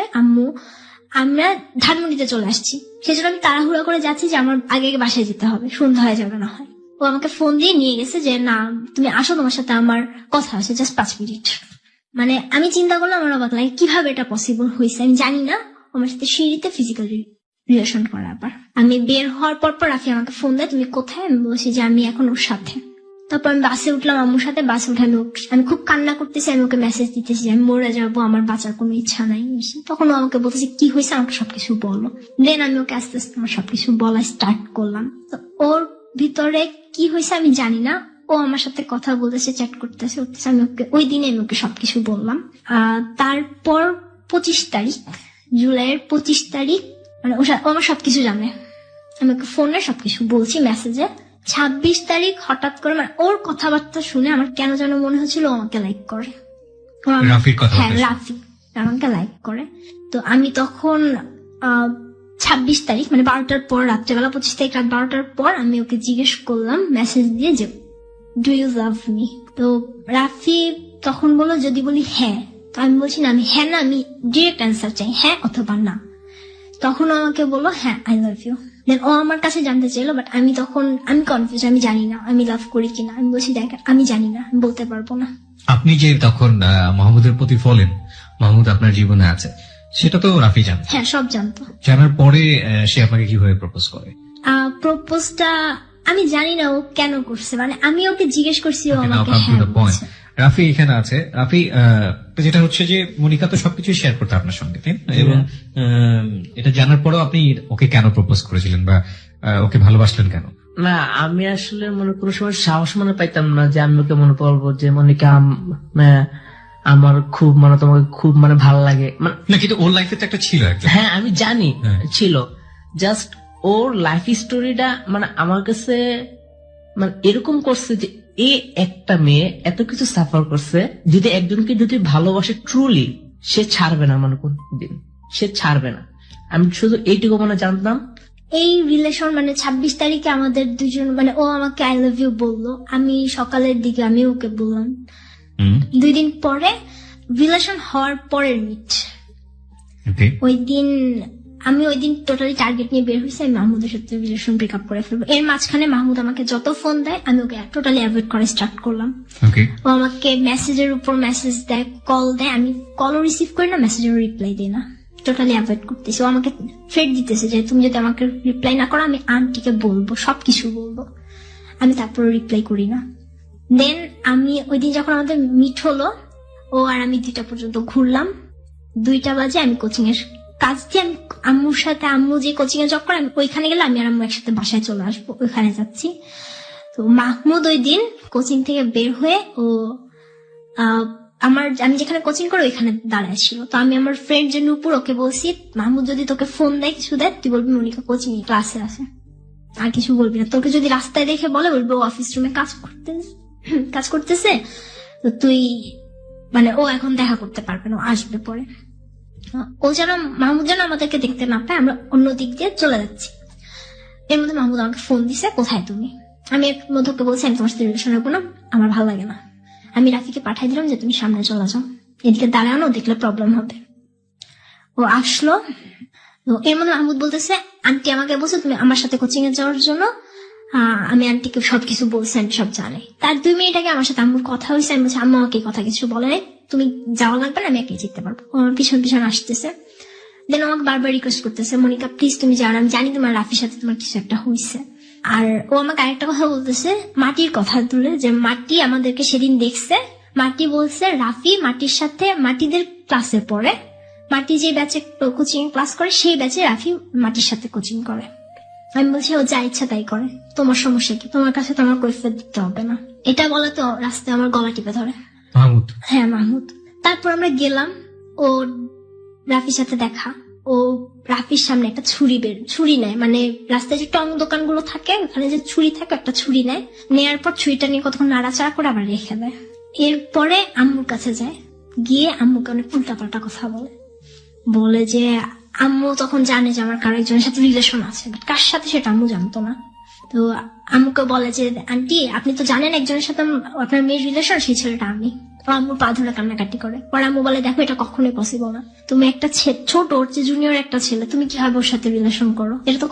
আমরা ধানমন্ডিতে চলে আসছি, সেজন্য আমি তাড়াহুড়া করে যাচ্ছি যে আমার আগে বাসায় যেতে হবে, সন্ধ্যা হয়ে যাবে না হয়। ও আমাকে ফোন দিয়ে নিয়ে গেছে যে না তুমি আসো, তোমার সাথে আমার কথা আছে জাস্ট 5 মিনিট। মানে আমি চিন্তা করলাম আমার অবাক লাগে কিভাবে এটা পসিবল হয়েছে, আমি জানি না। আমার সাথে সিঁড়িতে ফিজিক্যাল রিলেশন করা। আবার আমি বের হওয়ার পর রাফি আমাকে ফোন দেয় তুমি কোথায়? আমি বলছি যে আমি এখন ওর সাথে। তারপর আমি বাসে উঠলাম আম্মুর সাথে, বাসে উঠে আমি খুব কান্না করতেছি, আমি ওকে মেসেজ দিতেছি আমি মরে যাবো, আমার বাঁচার কোনো ইচ্ছা নাই। তখন ও আমাকে বলতেছে কি হয়েছে আমাকে সবকিছু বলো। দেন আমি ওকে আস্তে আস্তে আমার সবকিছু বলা স্টার্ট করলাম। তো ওর ভিতরে কি হয়েছে আমি জানি না, ও আমার সাথে কথা বলতেছে, চ্যাট করতেছে উঠতেছে। আমি ওকে ওই দিনে আমি ওকে সবকিছু বললাম। তারপর 25 তারিখ, জুলাইয়ের 25 তারিখ, মানে ও আমার সবকিছু জানে, আমি ওকে ফোনে সবকিছু বলছি মেসেজে। 26 তারিখ হঠাৎ করে মানে ওর কথাবার্তা শুনে আমার কেন যেন মনে হচ্ছিল ও আমাকে লাইক করে। হ্যাঁ, রাফি আমাকে লাইক করে। তো আমি তখন 26 তারিখ মানে 12টার পর রাত্রেবেলা, 25 তারিখ রাত 12টার পর আমি ওকে জিজ্ঞেস করলাম মেসেজ দিয়ে যে ডু ইউ লাভ মি? তো রাফি তখন বললো যদি বলি হ্যাঁ। তো আমি বলছি না, আমি হ্যাঁ না, আমি ডিরেক্ট অ্যান্সার চাই, হ্যাঁ অথবা না। তখন আমাকে বললো হ্যাঁ আই লাভ ইউ। দেন ও আমার কাছে জানতে চাইলো, বাট আমি কনফিউজ, আমি জানি না আমি লাভ করি কিনা। আমি বলছি দেখ আমি জানি না, আমি বলতে পারবো না। আপনি যে তখন মাহমুদের প্রতি ফলেন, মাহমুদ আপনার জীবনে আছে, সেটা তো রাফি জানতো? হ্যাঁ, সব জানতো। জানার পরে সে আপনাকে কিভাবে প্রপোজ করে? প্রপোজটা আমি জানি না ও কেন করছে, মানে আমি ওকে জিজ্ঞেস করছি, ও আমাকে হ্যাঁ বলছে। রাফি এখানে আছে। রাফি, যেটা হচ্ছে যে মনিকা তো সবকিছু শেয়ার করতে আপনার সঙ্গে, তাই না? এবং এটা জানার পরেও আপনি ওকে কেন প্রপোজ করেছিলেন বা ওকে ভালোবাসলেন কেন? না, আমি আসলে কোনো সময় সাহস পাইতাম না যে আমি ওকে মনে বলবো যে মনিকা আমার খুব তোমাকে খুব ভালো লাগে না, কিন্তু ওর লাইফে তো একটা ছিল। হ্যাঁ আমি জানি ছিল, জাস্ট ওর লাইফ স্টোরিটা আমার কাছে এরকম করছে যে এ একটা মেয়ে এত কিছু সাফার করছে, যদি একজনকে যদি ভালোবাসে ট্রুলি সে ছাড়বে না, কোনদিন সে ছাড়বে না। আমি শুধু এইটুকু জানতাম। এই রিলেশন 26 তারিখে আমাদের দুজন ও আমাকে আই লাভ ইউ বললো, আমি সকালের দিকে আমি ওকে বললাম। 2 দিন পরে রিলেশন হওয়ার পরের মিট, ওই দিন টোটালি টার্গেট নিয়ে বের হয়েছে, আমি মাহমুদের সাথে রিলেশন ব্রেকআপ করে ফেলবো। এর মাঝখানে মাহমুদ আমাকে যত ফোন দেয় আমি ওকে টোটালি অ্যাভয়েড করা স্টার্ট করলাম। ও আমাকে মেসেজের উপর মেসেজ দেয়, কল দেয়, আমি কলও রিসিভ করি না, মেসেজের রিপ্লাই দিই না, টোটালি অ্যাভয়েড করতেছি। ও আমাকে থ্রেট দিতেছে যে তুমি যদি আমাকে রিপ্লাই না করো আমি আন্টিকে বলবো, সবকিছু বলবো। আমি তারপরে রিপ্লাই করি না। দেন আমি ওই দিন যখন আমাদের মিট হলো, ও আর আমি 2টা পর্যন্ত ঘুরলাম। 2টা বাজে আমি কোচিং এর কাজ দিয়ে আমি আম্মুর সাথে, আম্মু যে কোচিং এ জব করে আমি ওইখানে গেলে আমি আর আম্মু একসাথে বাসায় চলে আসবো, ওইখানে যাচ্ছি। তো মাহমুদ ওই দিন কোচিং থেকে বের হয়ে ও আমি যেখানে কোচিং করি ওইখানে দাঁড়ায় ছিল। তো আমি আমার ফ্রেন্ড যে নূপুর, ওকে বলছি মাহমুদ যদি তোকে ফোন দেয় কিছু দেয় তুই বলবি মনিকা কোচিং ক্লাসে আছে, আর কিছু বলবি না। তোকে যদি রাস্তায় দেখে বলে বলবি ও অফিস রুমে কাজ করতেছে, তো তুই ও এখন দেখা করতে পারবে না, ও আসবে পরে। ও যেন মাহমুদ যেন আমাদেরকে দেখতে না পায়, আমরা অন্য দিক দিয়ে চলে যাচ্ছি। এর মধ্যে মাহমুদ আমাকে ফোন দিছে, কোথায় তুমি? আমি এর মধ্যে ওকে বলছি আমি তোমার সাথে রিলেশন রাখবো না, আমার ভালো লাগে না। আমি রাফিকে পাঠাই দিলাম যে তুমি সামনে চলে যাও, এদিকে দাঁড়াও না, দেখলে প্রবলেম হবে। ও আসলো। এর মধ্যে মাহমুদ বলতেছে আন্টি আমাকে বলছে তুমি আমার সাথে কোচিং এ যাওয়ার জন্য, আমি আন্টিকে সবকিছু বলছি, আন্টি সব জানে। তার 2 মিনিট আগে আমার সাথে আম্মুর কথা হয়েছে, আমি বলছি আম্মু আমাকে কথা কিছু বলে নাই, তুমি যাওয়া লাগবে না, আমি একাই যেতে পারবো। ও আমার পিছন পিছন আসতেছে, দেন আমাকে বারবার রিকোয়েস্ট করতেছে, মনিকা প্লিজ তুমি যাও, আমি জানি তোমার রাফির সাথে তোমার কিছু একটা হয়েছে। আর ও আমাকে আরেকটা কথা বলতেছে, মাটির কথা তুলে, যে মাটি আমাদেরকে সেদিন দেখছে, মাটি বলছে রাফি মাটির সাথে, মাটিদের ক্লাসে পড়ে, মাটি যে ব্যাচে কোচিং ক্লাস করে সেই ব্যাচে রাফি মাটির সাথে কোচিং করে। আমি বলছি ও যা ইচ্ছা তাই করে, তোমার সমস্যা কি, তোমার কাছে তো আমার কৈফিয়ত দিতে হবে না। এটা বলে তো রাস্তায় আমার গলা টিপে ধরে। মাহমুদ? হ্যাঁ মাহমুদ। তারপর আমরা গেলাম, ও রাফির সাথে দেখা, ও রাফির সামনে একটা ছুরি নেয়, মানে রাস্তায় যে টং দোকানগুলো থাকে ওখানে যে ছুরি থাকে, একটা ছুরি নেয়, নেয়ার পর ছুরিটা নিয়ে কতক্ষণ নাড়াচাড়া করে আবার রেখে দেয়। এরপরে আম্মুর কাছে যায়, গিয়ে আম্মুকে অনেক উল্টাপাল্টা কথা বলে যে আম্মু তখন জানে যে আমার কারো একজনের সাথে রিলেশন আছে, কার সাথে সেটা আম্মু জানতো না। তো আম্মুকে বলে যে আন্টি আপনি তো জানেন একজনের সাথে আপনার মেয়ের রিলেশন, সেই ছেলেটা আমি। আম্মুর পা ধরে কান্নাকাটি করে। পরে আম্মু বলে দেখো এটা কখনোই পসিবল না, তুমি একটা ছোট ওর যে জুনিয়র একটা ছেলে, তুমি কিভাবে ওর সাথে রিলেশন করো, এটা তো